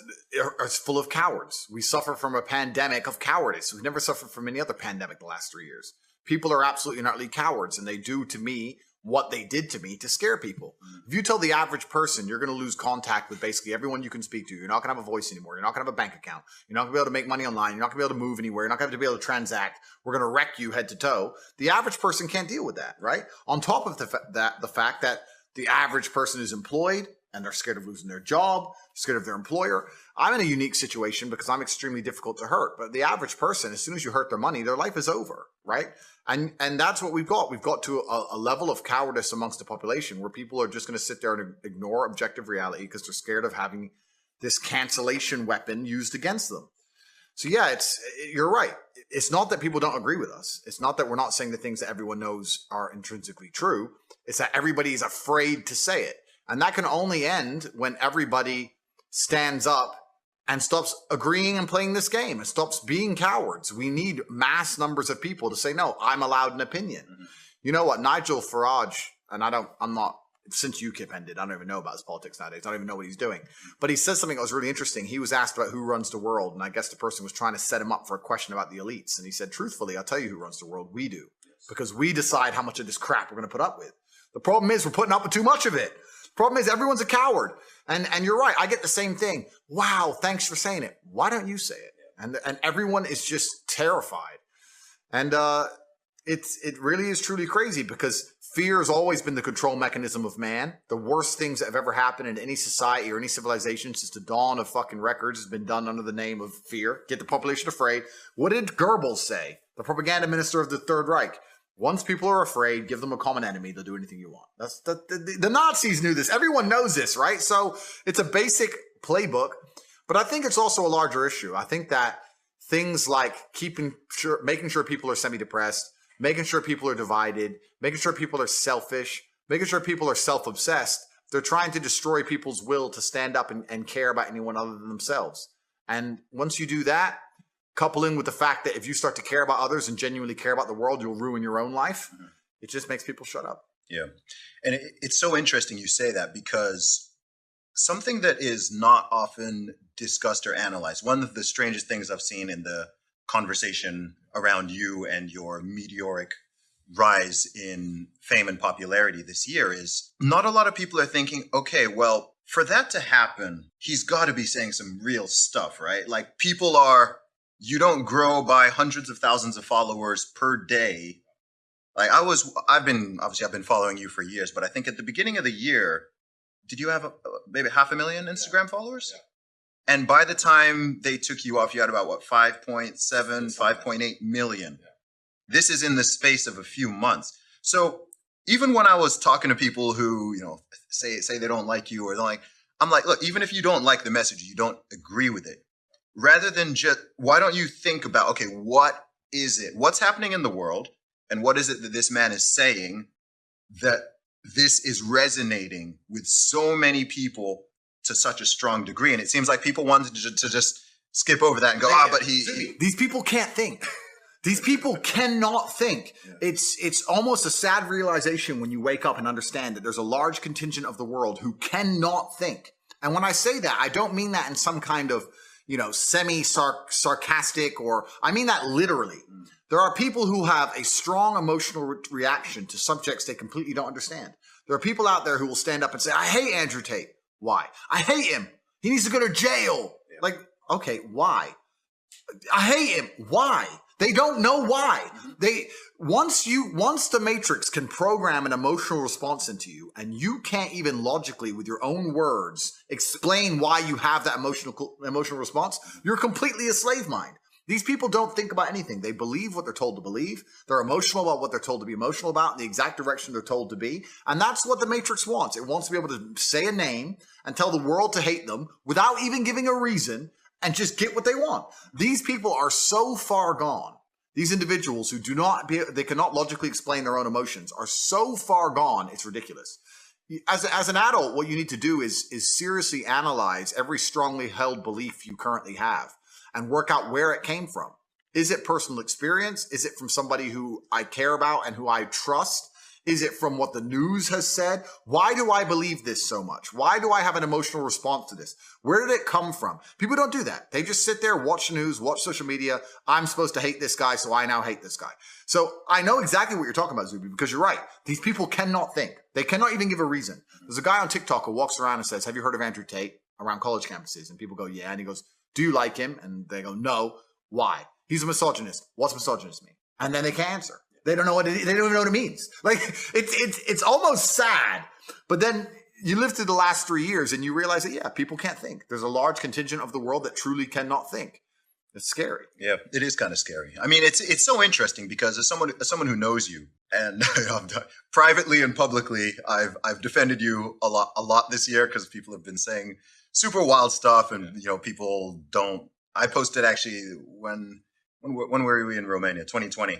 full of cowards. We suffer from a pandemic of cowardice. We've never suffered from any other pandemic the last 3 years. People are absolutely and utterly cowards, and they do to me what they did to me to scare people. If you tell the average person you're going to lose contact with basically everyone you can speak to, you're not going to have a voice anymore, you're not going to have a bank account, you're not going to be able to make money online, you're not going to be able to move anywhere, you're not going to be able to transact, we're going to wreck you head to toe, the average person can't deal with that, right? On top of the fact that the average person is employed and they're scared of losing their job, scared of their employer. I'm in a unique situation because I'm extremely difficult to hurt. But the average person, as soon as you hurt their money, their life is over, right? And that's what we've got. We've got to a level of cowardice amongst the population where people are just going to sit there and ignore objective reality because they're scared of having this cancellation weapon used against them. So you're right. It's not that people don't agree with us. It's not that we're not saying the things that everyone knows are intrinsically true. It's that everybody is afraid to say it. And that can only end when everybody stands up and stops agreeing and playing this game and stops being cowards. We need mass numbers of people to say, no, I'm allowed an opinion. You know what? Nigel Farage, and since UKIP ended, I don't even know about his politics nowadays. I don't even know what he's doing. But he said something that was really interesting. He was asked about who runs the world. And I guess the person was trying to set him up for a question about the elites. And he said, truthfully, I'll tell you who runs the world. We do. Because we decide how much of this crap we're going to put up with. The problem is we're putting up with too much of it. Problem is everyone's a coward. And you're right. I get the same thing. Wow, thanks for saying it. Why don't you say it? And everyone is just terrified. And it really is truly crazy because fear has always been the control mechanism of man. The worst things that have ever happened in any society or any civilization since the dawn of fucking records has been done under the name of fear. Get the population afraid. What did Goebbels say? The propaganda minister of the Third Reich. Once people are afraid, give them a common enemy. They'll do anything you want. That's the Nazis knew this. Everyone knows this, right? So it's a basic playbook, but I think it's also a larger issue. I think that things like making sure people are semi-depressed, making sure people are divided, making sure people are selfish, making sure people are self-obsessed. They're trying to destroy people's will to stand up and care about anyone other than themselves. And once you do that, coupling with the fact that if you start to care about others and genuinely care about the world, you'll ruin your own life. It just makes people shut up. Yeah. And it's so interesting you say that, because something that is not often discussed or analyzed, one of the strangest things I've seen in the conversation around you and your meteoric rise in fame and popularity this year is not a lot of people are thinking, okay, well, for that to happen, he's got to be saying some real stuff, right? Like you don't grow by hundreds of thousands of followers per day. Like I've been following you for years, but I think at the beginning of the year, did you have maybe 500,000 Instagram followers? Yeah. And by the time they took you off, you had about 5.7, 5.8 million. Yeah. This is in the space of a few months. So even when I was talking to people who, say they don't like you or I'm like, look, even if you don't like the message, you don't agree with it, rather than why don't you think about, okay, what is it? What's happening in the world? And what is it that this man is saying that this is resonating with so many people to such a strong degree? And it seems like people wanted to just skip over that and go, but these people can't think. These people cannot think. Yeah. It's almost a sad realization when you wake up and understand that there's a large contingent of the world who cannot think. And when I say that, I don't mean that in some kind of, semi-sarcastic, or I mean that literally. There are people who have a strong emotional reaction to subjects they completely don't understand. There are people out there who will stand up and say, I hate Andrew Tate. Why? I hate him. He needs to go to jail. Yeah. Like, okay, why? I hate him. Why? They don't know why. Once the Matrix can program an emotional response into you, and you can't even logically with your own words explain why you have that emotional response, you're completely a slave mind. These people don't think about anything. They believe what they're told to believe. They're emotional about what they're told to be emotional about in the exact direction they're told to be. And that's what the Matrix wants. It wants to be able to say a name and tell the world to hate them without even giving a reason and just get what they want. These people are so far gone. These individuals who they cannot logically explain their own emotions are so far gone, it's ridiculous. As an adult, what you need to do is seriously analyze every strongly held belief you currently have and work out where it came from. Is it personal experience? Is it from somebody who I care about and who I trust? Is it from what the news has said? Why do I believe this so much? Why do I have an emotional response to this? Where did it come from? People don't do that. They just sit there, watch the news, watch social media. I'm supposed to hate this guy, so I now hate this guy. So I know exactly what you're talking about, Zuby, because you're right. These people cannot think. They cannot even give a reason. There's a guy on TikTok who walks around and says, have you heard of Andrew Tate around college campuses? And people go, yeah. And he goes, do you like him? And they go, no. Why? He's a misogynist. What's misogynist mean? And then they can't answer. They don't know what they don't even know what it means. Like it's almost sad. But then you live through the last 3 years and you realize that people can't think. There's a large contingent of the world that truly cannot think. It's scary. Yeah, it is kind of scary. I mean, it's so interesting because as someone who knows you and privately and publicly, I've defended you a lot this year because people have been saying super wild stuff and people don't. I posted actually when were we in Romania? 2020. Yeah.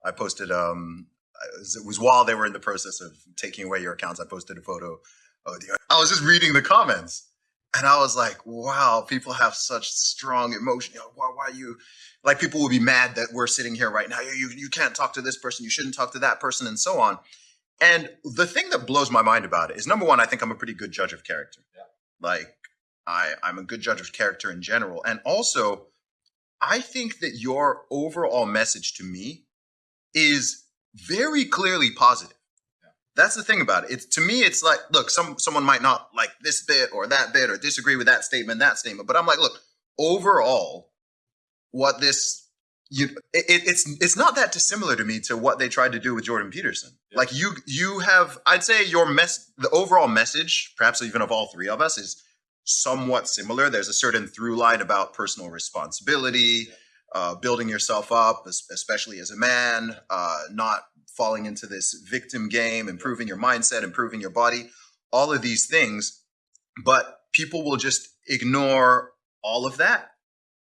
I posted, it was while they were in the process of taking away your accounts. I posted a photo I was just reading the comments and I was like, wow, people have such strong emotion. Why you, like people will be mad that we're sitting here right now. You can't talk to this person. You shouldn't talk to that person and so on. And the thing that blows my mind about it is, number one, I think I'm a pretty good judge of character. Yeah. Like I'm a good judge of character in general. And also, I think that your overall message to me is very clearly positive. Yeah. That's the thing about it. To me, it's like, look, someone might not like this bit or that bit or disagree with that statement, but I'm like, look, overall, what this it's not that dissimilar to me to what they tried to do with Jordan Peterson. Like you have, I'd say the overall message, perhaps even of all three of us, is somewhat similar. There's a certain through line about personal responsibility, building yourself up, especially as a man, not falling into this victim game, improving your mindset, improving your body, all of these things. But people will just ignore all of that.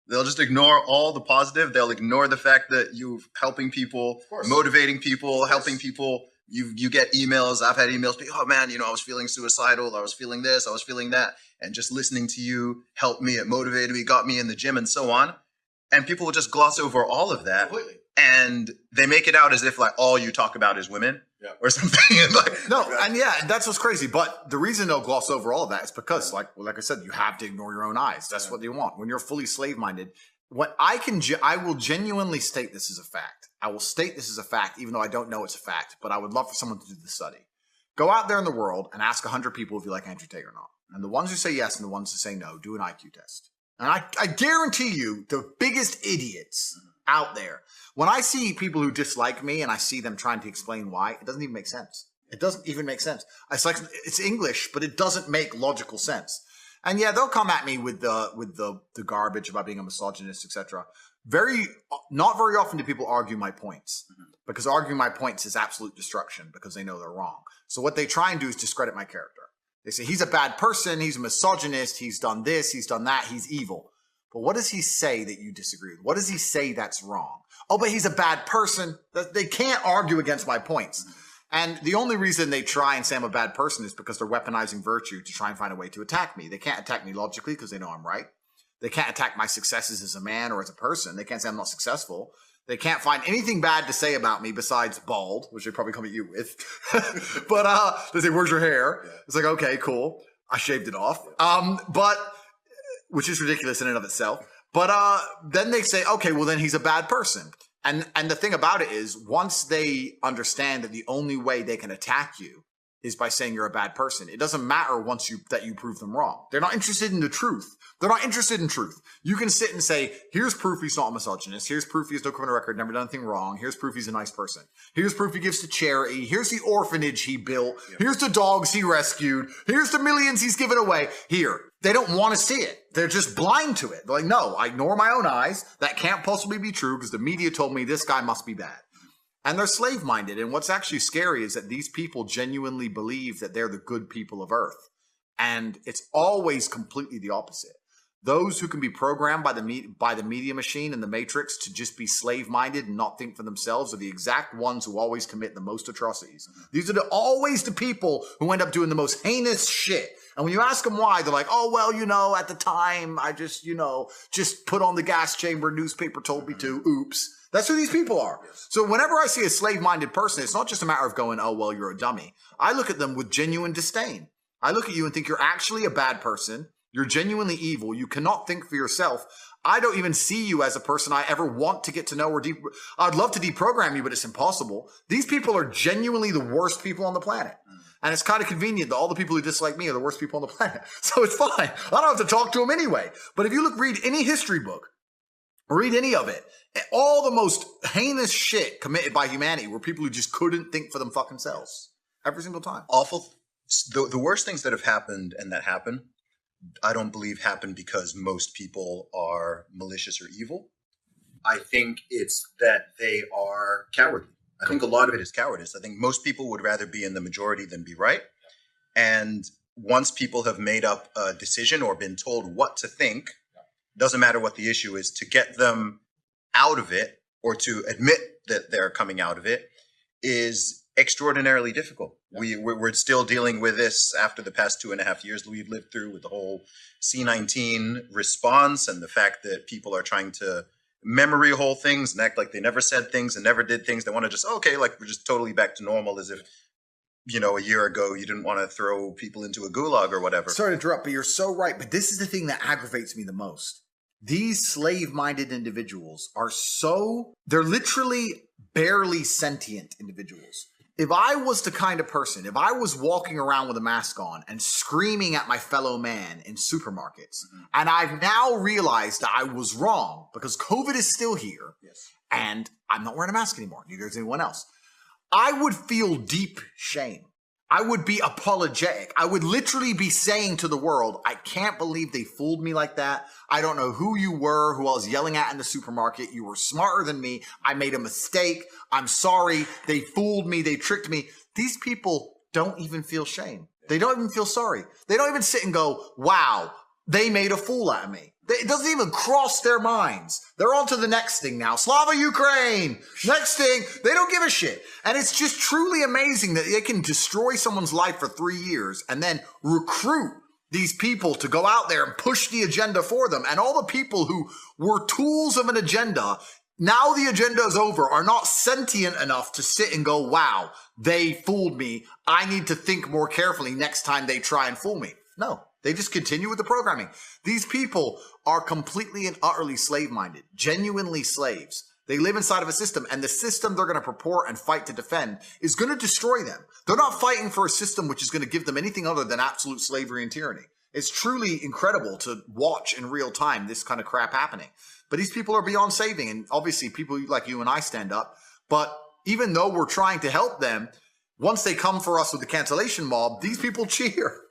They'll just ignore all the positive. They'll ignore the fact that you're helping people, motivating people, helping people. You get emails. I've had emails. Oh man, I was feeling suicidal. I was feeling this. I was feeling that. And just listening to you helped me. It motivated me, got me in the gym and so on. And people will just gloss over all of that. Completely. And they make it out as if like all you talk about is women or something. And that's what's crazy. But the reason they'll gloss over all of that is because, like I said, you have to ignore your own eyes. That's what they want. When you're fully slave-minded, I will genuinely state this as a fact. I will state this as a fact, even though I don't know it's a fact. But I would love for someone to do the study. Go out there in the world and ask 100 people if you like Andrew Tate or not. And the ones who say yes and the ones who say no, do an IQ test. And I guarantee you, the biggest idiots out there, when I see people who dislike me and I see them trying to explain why, it doesn't even make sense. It doesn't even make sense. It's English, but it doesn't make logical sense. And yeah, they'll come at me with the garbage about being a misogynist, etc. Not very often do people argue my points, because arguing my points is absolute destruction because they know they're wrong. So what they try and do is discredit my character. They say he's a bad person, he's a misogynist, he's done this, he's done that, he's evil. But what does he say that you disagree with? What does he say that's wrong? Oh, but he's a bad person. They can't argue against my points. And the only reason they try and say I'm a bad person is because they're weaponizing virtue to try and find a way to attack me. They can't attack me logically because they know I'm right. They can't attack my successes as a man or as a person. They can't say I'm not successful. They can't find anything bad to say about me besides bald, which they probably come at you with. But they say, where's your hair? Yeah. It's like, okay, cool. I shaved it off. But which is ridiculous in and of itself. But then they say, okay, well, then he's a bad person. And the thing about it is, once they understand that the only way they can attack you is by saying you're a bad person, it doesn't matter once that you prove them wrong. They're not interested in the truth. They're not interested in truth. You can sit and say, here's proof he's not a misogynist. Here's proof he has no criminal record, never done anything wrong. Here's proof he's a nice person. Here's proof he gives to charity. Here's the orphanage he built. Here's the dogs he rescued. Here's the millions he's given away. Here. They don't want to see it. They're just blind to it. They're like, no, I ignore my own eyes. That can't possibly be true because the media told me this guy must be bad. And they're slave-minded. And what's actually scary is that these people genuinely believe that they're the good people of Earth. And it's always completely the opposite. Those who can be programmed by the media machine and the matrix to just be slave-minded and not think for themselves are the exact ones who always commit the most atrocities. These are always the people who end up doing the most heinous shit. And when you ask them why, they're like, oh, well, at the time, I just put on the gas chamber, newspaper told me to, oops. That's who these people are. So whenever I see a slave-minded person, it's not just a matter of going, oh, well, you're a dummy. I look at them with genuine disdain. I look at you and think you're actually a bad person. You're genuinely evil. You cannot think for yourself. I don't even see you as a person I ever want to get to know or I'd love to deprogram you, but it's impossible. These people are genuinely the worst people on the planet. And it's kind of convenient that all the people who dislike me are the worst people on the planet. So it's fine. I don't have to talk to them anyway. But if you read any history book, read any of it, all the most heinous shit committed by humanity were people who just couldn't think for them fucking selves. Every single time. Awful. The worst things that have happened and that happen, I don't believe happen because most people are malicious or evil. I think it's that they are cowardly. I think a lot of it is cowardice. I think most people would rather be in the majority than be right. And once people have made up a decision or been told what to think, doesn't matter what the issue is, to get them out of it or to admit that they're coming out of it is extraordinarily difficult. We're still dealing with this after the past 2.5 years that we've lived through with the whole C-19 response and the fact that people are trying to memory hole things and act like they never said things and never did things. They want to just, okay, like we're just totally back to normal as if, a year ago you didn't want to throw people into a gulag or whatever. Sorry to interrupt, but you're so right. But this is the thing that aggravates me the most. These slave-minded individuals they're literally barely sentient individuals. if I was the kind of person, if I was walking around with a mask on and screaming at my fellow man in supermarkets, and I've now realized that I was wrong because COVID is still here, and I'm not wearing a mask anymore, neither is anyone else, I would feel deep shame. I would be apologetic. I would literally be saying to the world, I can't believe they fooled me like that. I don't know who you were, who I was yelling at in the supermarket. You were smarter than me. I made a mistake. I'm sorry. They fooled me. They tricked me. These people don't even feel shame. They don't even feel sorry. They don't even sit and go, wow, they made a fool out of me. It doesn't even cross their minds. They're on to the next thing now. Slava Ukraine. Next thing. They don't give a shit. And it's just truly amazing that they can destroy someone's life for 3 years and then recruit these people to go out there and push the agenda for them. And all the people who were tools of an agenda, now the agenda is over, are not sentient enough to sit and go, wow, they fooled me. I need to think more carefully next time they try and fool me. No. They just continue with the programming. These people are completely and utterly slave-minded, genuinely slaves. They live inside of a system, and the system they're going to purport and fight to defend is going to destroy them. They're not fighting for a system which is going to give them anything other than absolute slavery and tyranny. It's truly incredible to watch in real time this kind of crap happening. But these people are beyond saving, and obviously people like you and I stand up. But even though we're trying to help them, once they come for us with the cancellation mob, these people cheer.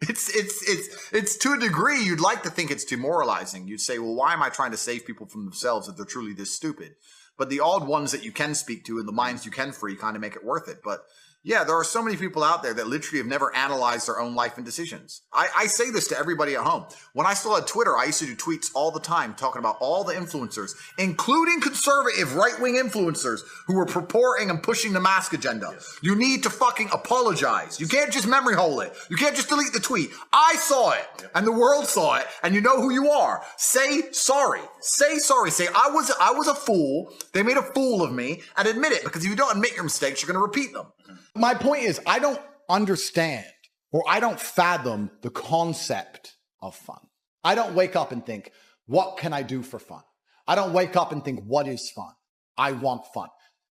It's to a degree you'd like to think it's demoralizing. You'd say, well, why am I trying to save people from themselves if they're truly this stupid? But the odd ones that you can speak to and the minds you can free kind of make it worth it. But yeah, there are so many people out there that literally have never analyzed their own life and decisions. I say this to everybody at home. When I still had Twitter, I used to do tweets all the time talking about all the influencers, including conservative right-wing influencers who were purporting and pushing the mask agenda. Yes. You need to fucking apologize. You can't just memory hole it. You can't just delete the tweet. I saw it, and the world saw it, and you know who you are. Say sorry. Say sorry. Say, I was a fool. They made a fool of me, and admit it, because if you don't admit your mistakes, you're going to repeat them. My point is, I don't understand or I don't fathom the concept of fun. I don't wake up and think, what can I do for fun? I don't wake up and think, what is fun? I want fun.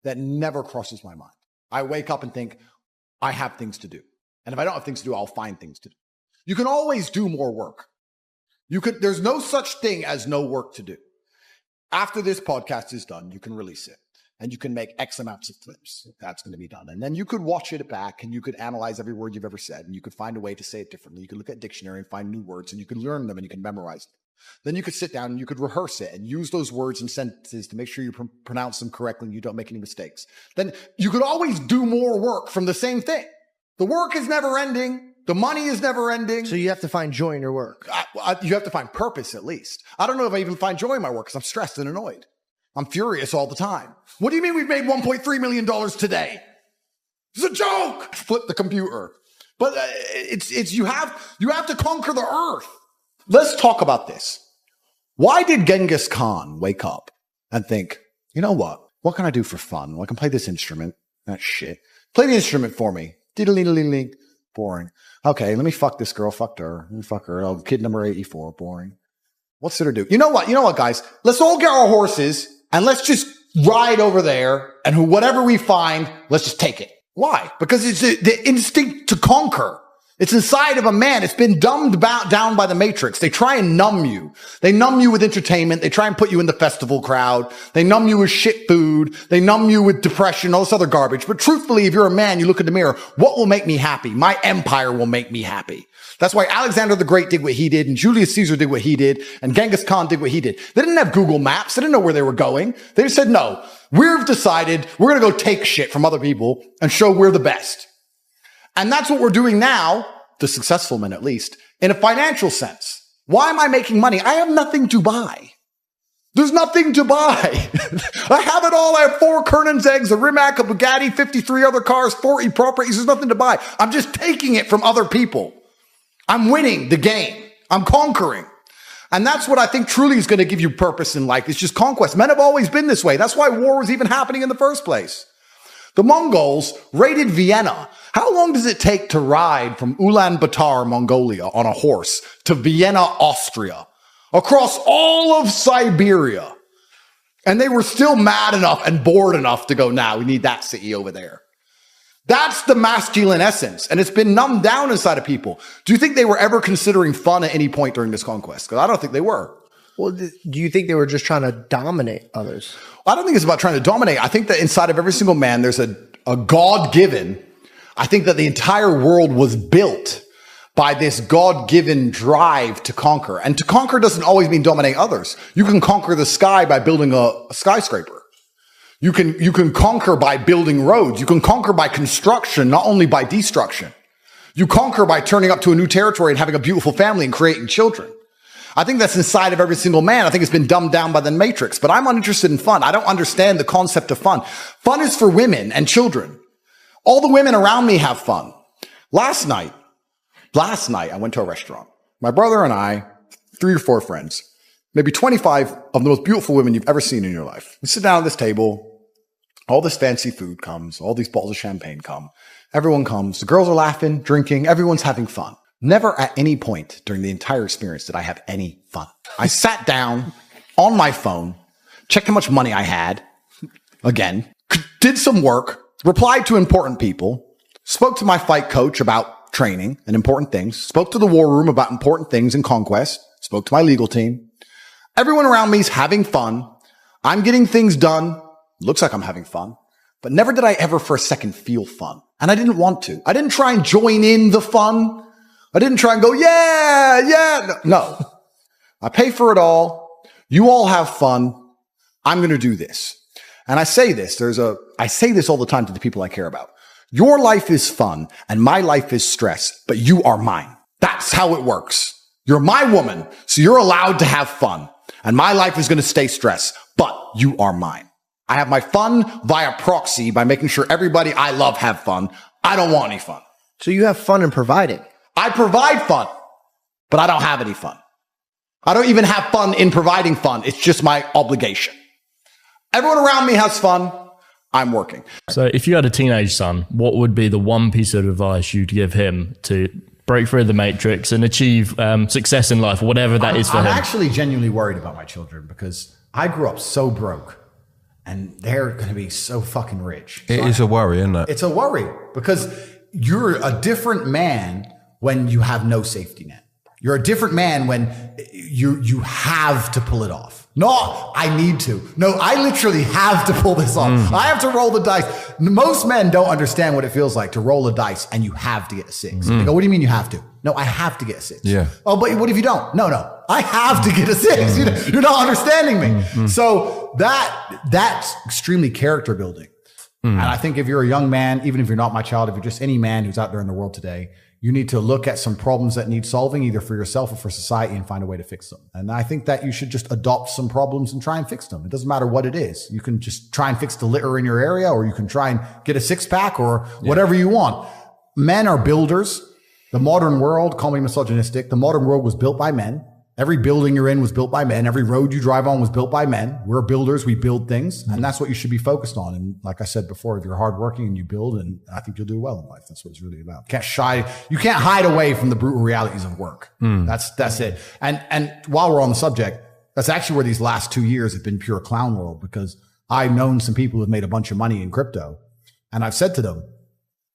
That never crosses my mind. I wake up and think, I have things to do. And if I don't have things to do, I'll find things to do. You can always do more work. There's no such thing as no work to do. After this podcast is done, you can release it. And you can make X amounts of clips. That's going to be done. And then you could watch it back and you could analyze every word you've ever said. And you could find a way to say it differently. You could look at dictionary and find new words and you could learn them and you can memorize them. Then you could sit down and you could rehearse it and use those words and sentences to make sure you pronounce them correctly and you don't make any mistakes. Then you could always do more work from the same thing. The work is never ending. The money is never ending. So you have to find joy in your work. You have to find purpose at least. I don't know if I even find joy in my work because I'm stressed and annoyed. I'm furious all the time. What do you mean we've made $1.3 million today? It's a joke. Flip the computer. But you have to conquer the earth. Let's talk about this. Why did Genghis Khan wake up and think, you know what? What can I do for fun? Well, I can play this instrument. That shit. Play the instrument for me. Diddle-ling-ling-ling. Boring. Okay, let me fuck this girl. Fucked her. Let me fuck her. Oh, kid number 84. Boring. What's there to do? You know what, guys? Let's all get our horses and let's just ride over there, and whatever we find, let's just take it. Why? Because it's the instinct to conquer. It's inside of a man. It's been dumbed down by the Matrix. They try and numb you. They numb you with entertainment. They try and put you in the festival crowd. They numb you with shit food. They numb you with depression, all this other garbage. But truthfully, if you're a man, you look in the mirror, what will make me happy? My empire will make me happy. That's why Alexander the Great did what he did, and Julius Caesar did what he did, and Genghis Khan did what he did. They didn't have Google Maps. They didn't know where they were going. They just said, no, we've decided we're going to go take shit from other people and show we're the best. And that's what we're doing now, the successful men at least, in a financial sense. Why am I making money? I have nothing to buy. There's nothing to buy. I have it all. I have 4 Kernan's eggs, a Rimac, a Bugatti, 53 other cars, 40 properties. There's nothing to buy. I'm just taking it from other people. I'm winning the game. I'm conquering. And that's what I think truly is going to give you purpose in life. It's just conquest. Men have always been this way. That's why war was even happening in the first place. The Mongols raided Vienna. How long does it take to ride from Ulaanbaatar, Mongolia, on a horse to Vienna, Austria, across all of Siberia? And they were still mad enough and bored enough to go, nah, we need that city over there. That's the masculine essence. And it's been numbed down inside of people. Do you think they were ever considering fun at any point during this conquest? Because I don't think they were. Well, do you think they were just trying to dominate others? I don't think it's about trying to dominate. I think that inside of every single man, there's a God-given. I think that the entire world was built by this God-given drive to conquer. And to conquer doesn't always mean dominate others. You can conquer the sky by building a skyscraper. You can conquer by building roads. You can conquer by construction, not only by destruction. You conquer by turning up to a new territory and having a beautiful family and creating children. I think that's inside of every single man. I think it's been dumbed down by the Matrix, but I'm uninterested in fun. I don't understand the concept of fun. Fun is for women and children. All the women around me have fun. Last night, I went to a restaurant. My brother and I, 3 or 4 friends, maybe 25 of the most beautiful women you've ever seen in your life. We sit down at this table. All this fancy food comes. All these bottles of champagne come. Everyone comes. The girls are laughing, drinking. Everyone's having fun. Never at any point during the entire experience did I have any fun. I sat down on my phone, checked how much money I had, again, did some work, replied to important people, spoke to my fight coach about training and important things, spoke to the war room about important things in conquest, spoke to my legal team. Everyone around me is having fun. I'm getting things done. Looks like I'm having fun, but never did I ever for a second feel fun. And I didn't want to. I didn't try and join in the fun. I didn't try and go, yeah. No. I pay for it all. You all have fun. I'm going to do this. And I say this, I say this all the time to the people I care about. Your life is fun and my life is stress, but you are mine. That's how it works. You're my woman, so you're allowed to have fun. And my life is going to stay stress, but you are mine. I have my fun via proxy by making sure everybody I love have fun. I don't want any fun. So you have fun in providing. I provide fun, but I don't have any fun. I don't even have fun in providing fun. It's just my obligation. Everyone around me has fun. I'm working. So if you had a teenage son, what would be the one piece of advice you'd give him to break through the matrix and achieve success in life, whatever that is for him? I'm actually genuinely worried about my children because I grew up so broke. And they're going to be so fucking rich. It is a worry, isn't it? It's a worry because you're a different man when you have no safety net. You're a different man when you have to pull it off. No, I need to. No, I literally have to pull this off. I have to roll the dice. Most men don't understand what it feels like to roll a dice and you have to get a 6. They go, what do you mean you have to? No, I have to get a 6. Yeah. Oh, but what if you don't? No, I have to get a 6. You're not understanding me. So that's extremely character building. And I think if you're a young man, even if you're not my child, if you're just any man who's out there in the world today, you need to look at some problems that need solving either for yourself or for society and find a way to fix them. And I think that you should just adopt some problems and try and fix them. It doesn't matter what it is. You can just try and fix the litter in your area, or you can try and get a 6-pack or whatever you want. Men are builders. The modern world, call me misogynistic, the modern world was built by men. Every building you're in was built by men. Every road you drive on was built by men. We're builders. We build things. And that's what you should be focused on. And like I said before, if you're hardworking and you build, and I think you'll do well in life. That's what it's really about. You can't hide away from the brutal realities of work. That's it. And while we're on the subject, that's actually where these last 2 years have been pure clown world, because I've known some people who've made a bunch of money in crypto. And I've said to them,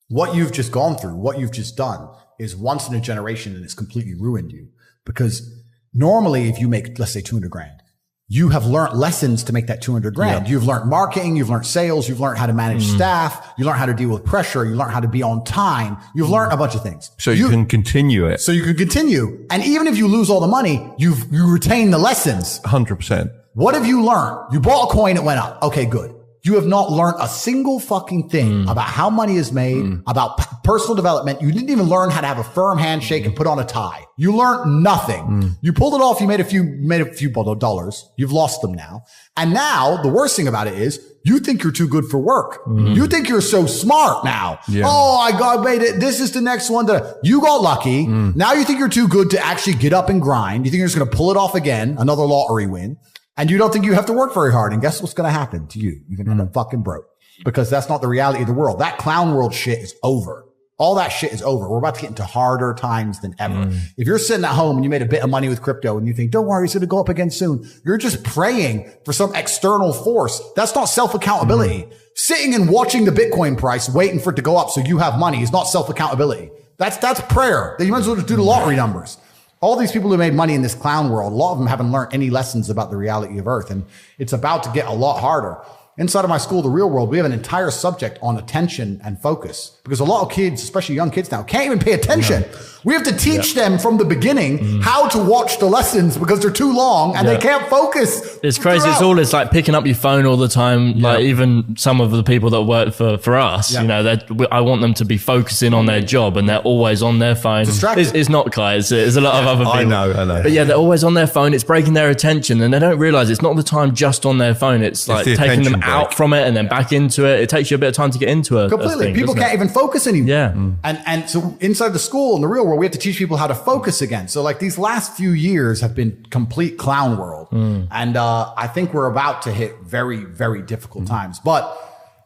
what you've just gone through, what you've just done is once in a generation, and it's completely ruined you. Because normally, if you make, let's say, 200 grand, you have learned lessons to make that 200 grand. Yeah. You've learned marketing, you've learned sales, you've learned how to manage staff, you learn how to deal with pressure, you learn how to be on time, you've learned a bunch of things. So you can continue it. So you can continue. And even if you lose all the money, you retain the lessons. 100%. What have you learned? You bought a coin, it went up. Okay, good. You have not learned a single fucking thing about how money is made, about personal development. You didn't even learn how to have a firm handshake and put on a tie. You learned nothing. You pulled it off. You made a few dollars. You've lost them now. And now the worst thing about it is you think you're too good for work. You think you're so smart now. Yeah. Oh, I made it. This is the next one. You got lucky. Now you think you're too good to actually get up and grind. You think you're just going to pull it off again, another lottery win. And you don't think you have to work very hard. And guess what's going to happen to you? You're going to end up fucking broke, because that's not the reality of the world. That clown world shit is over. All that shit is over. We're about to get into harder times than ever. If you're sitting at home and you made a bit of money with crypto and you think, don't worry, it's going to go up again soon. You're just praying for some external force. That's not self-accountability. Sitting and watching the Bitcoin price, waiting for it to go up so you have money is not self-accountability. That's prayer. You might as well just do the lottery numbers. All these people who made money in this clown world, a lot of them haven't learned any lessons about the reality of Earth. And it's about to get a lot harder. Inside of my school, The Real World, we have an entire subject on attention and focus because a lot of kids, especially young kids now, can't even pay attention. We have to teach them from the beginning how to watch the lessons because they're too long and they can't focus. It's crazy. It's like picking up your phone all the time. Like even some of the people that work for us, you know, I want them to be focusing on their job and they're always on their phone. It's not Kai. It's a lot of other people. I know. But yeah, they're always on their phone. It's breaking their attention and they don't realize it's not the time just on their phone. It's like taking them out from it and then back into it. It takes you a bit of time to get into it. Completely. People can't even focus anymore. Yeah. And so inside the school, in the real world, we have to teach people how to focus again. So like these last few years have been complete clown world. And I think we're about to hit very, very difficult times. But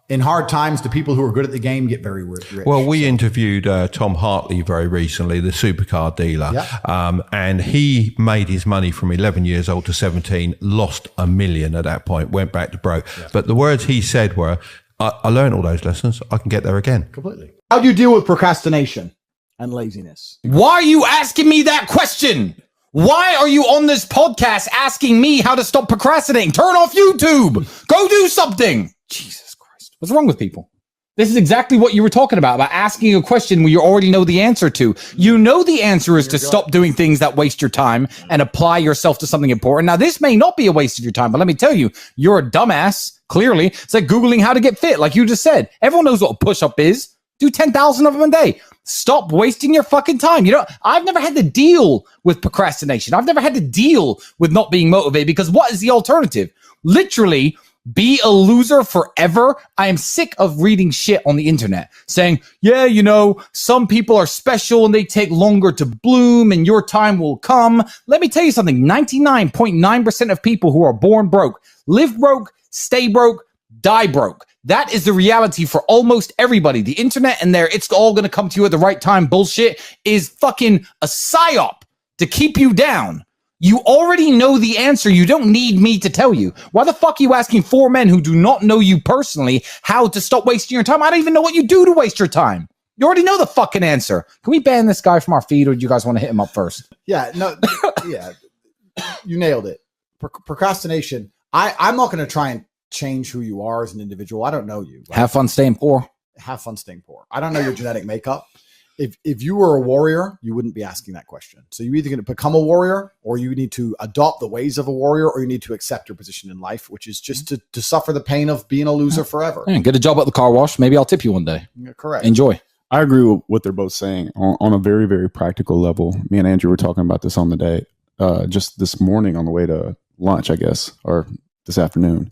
in hard times, the people who are good at the game get very rich. Well, we interviewed Tom Hartley very recently, the supercar dealer, and he made his money from 11 years old to 17, lost $1 million at that point, went back to broke. But the words he said were, I learned all those lessons. I can get there again. Completely. How do you deal with procrastination and laziness? Why are you asking me that question? Why are you on this podcast asking me how to stop procrastinating? Turn off YouTube. Go do something. Jesus Christ. What's wrong with people? This is exactly what you were talking about asking a question where you already know the answer to. You know the answer is to stop doing things that waste your time and apply yourself to something important. Now, this may not be a waste of your time, but let me tell you, you're a dumbass, clearly. It's like Googling how to get fit, like you just said. Everyone knows what a push-up is. Do 10,000 of them a day. Stop wasting your fucking time. You know, I've never had to deal with procrastination. I've never had to deal with not being motivated because what is the alternative? Literally, be a loser forever. I am sick of reading shit on the internet saying, yeah, you know, some people are special and they take longer to bloom and your time will come. Let me tell you something. 99.9% of people who are born broke, live broke, stay broke, die broke. That is the reality for almost everybody. The internet and it's all going to come to you at the right time bullshit is fucking a psyop to keep you down. You already know the answer. You don't need me to tell you. Why the fuck are you asking 4 men who do not know you personally how to stop wasting your time? I don't even know what you do to waste your time. You already know the fucking answer. Can we ban this guy from our feed or do you guys want to hit him up first? Yeah, no, yeah, you nailed it. Procrastination. I'm not going to try and change who you are as an individual. I don't know you. Right? Have fun staying poor. Have fun staying poor. I don't know your genetic makeup. If you were a warrior, you wouldn't be asking that question. So you're either going to become a warrior or you need to adopt the ways of a warrior or you need to accept your position in life, which is just to suffer the pain of being a loser forever. Yeah, get a job at the car wash. Maybe I'll tip you one day. Yeah, correct. Enjoy. I agree with what they're both saying on a very, very practical level. Me and Andrew were talking about this on the day, just this morning on the way to lunch, I guess, or this afternoon,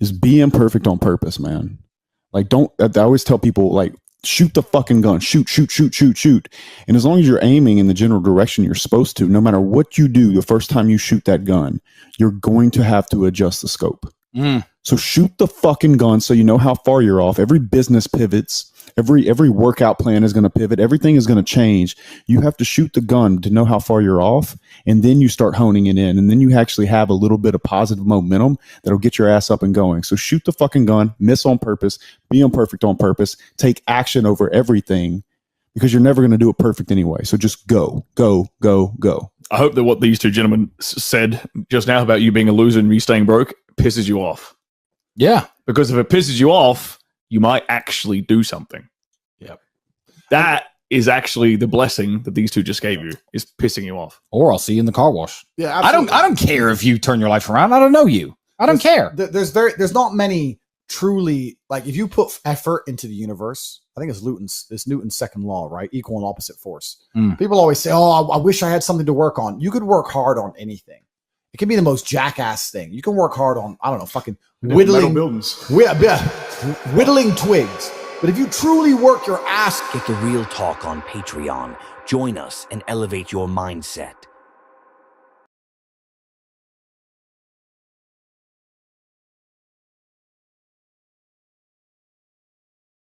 is be imperfect on purpose, man. Like, I always tell people, like, shoot the fucking gun, shoot. And as long as you're aiming in the general direction you're supposed to, no matter what you do, the first time you shoot that gun, you're going to have to adjust the scope. So shoot the fucking gun so you know how far you're off. Every business pivots. Every workout plan is going to pivot. Everything is going to change. You have to shoot the gun to know how far you're off, and then you start honing it in, and then you actually have a little bit of positive momentum that'll get your ass up and going. So shoot the fucking gun, miss on purpose, be imperfect on purpose, take action over everything because you're never going to do it perfect anyway. So just go. I hope that what these two gentlemen said just now about you being a loser and me staying broke pisses you off. Yeah. Because if it pisses you off, you might actually do something. Yep. That is actually the blessing that these two just gave you, is pissing you off. Or I'll see you in the car wash. Yeah, absolutely. I don't care if you turn your life around. I don't know you. I don't care. There's not many truly, like, if you put effort into the universe, I think it's Newton's second law, right? Equal and opposite force. People always say, oh, I wish I had something to work on. You could work hard on anything. It can be the most jackass thing. You can work hard on, I don't know, fucking whittling buildings. Whittling twigs. But if you truly work your ass, get the real talk on Patreon. Join us and elevate your mindset.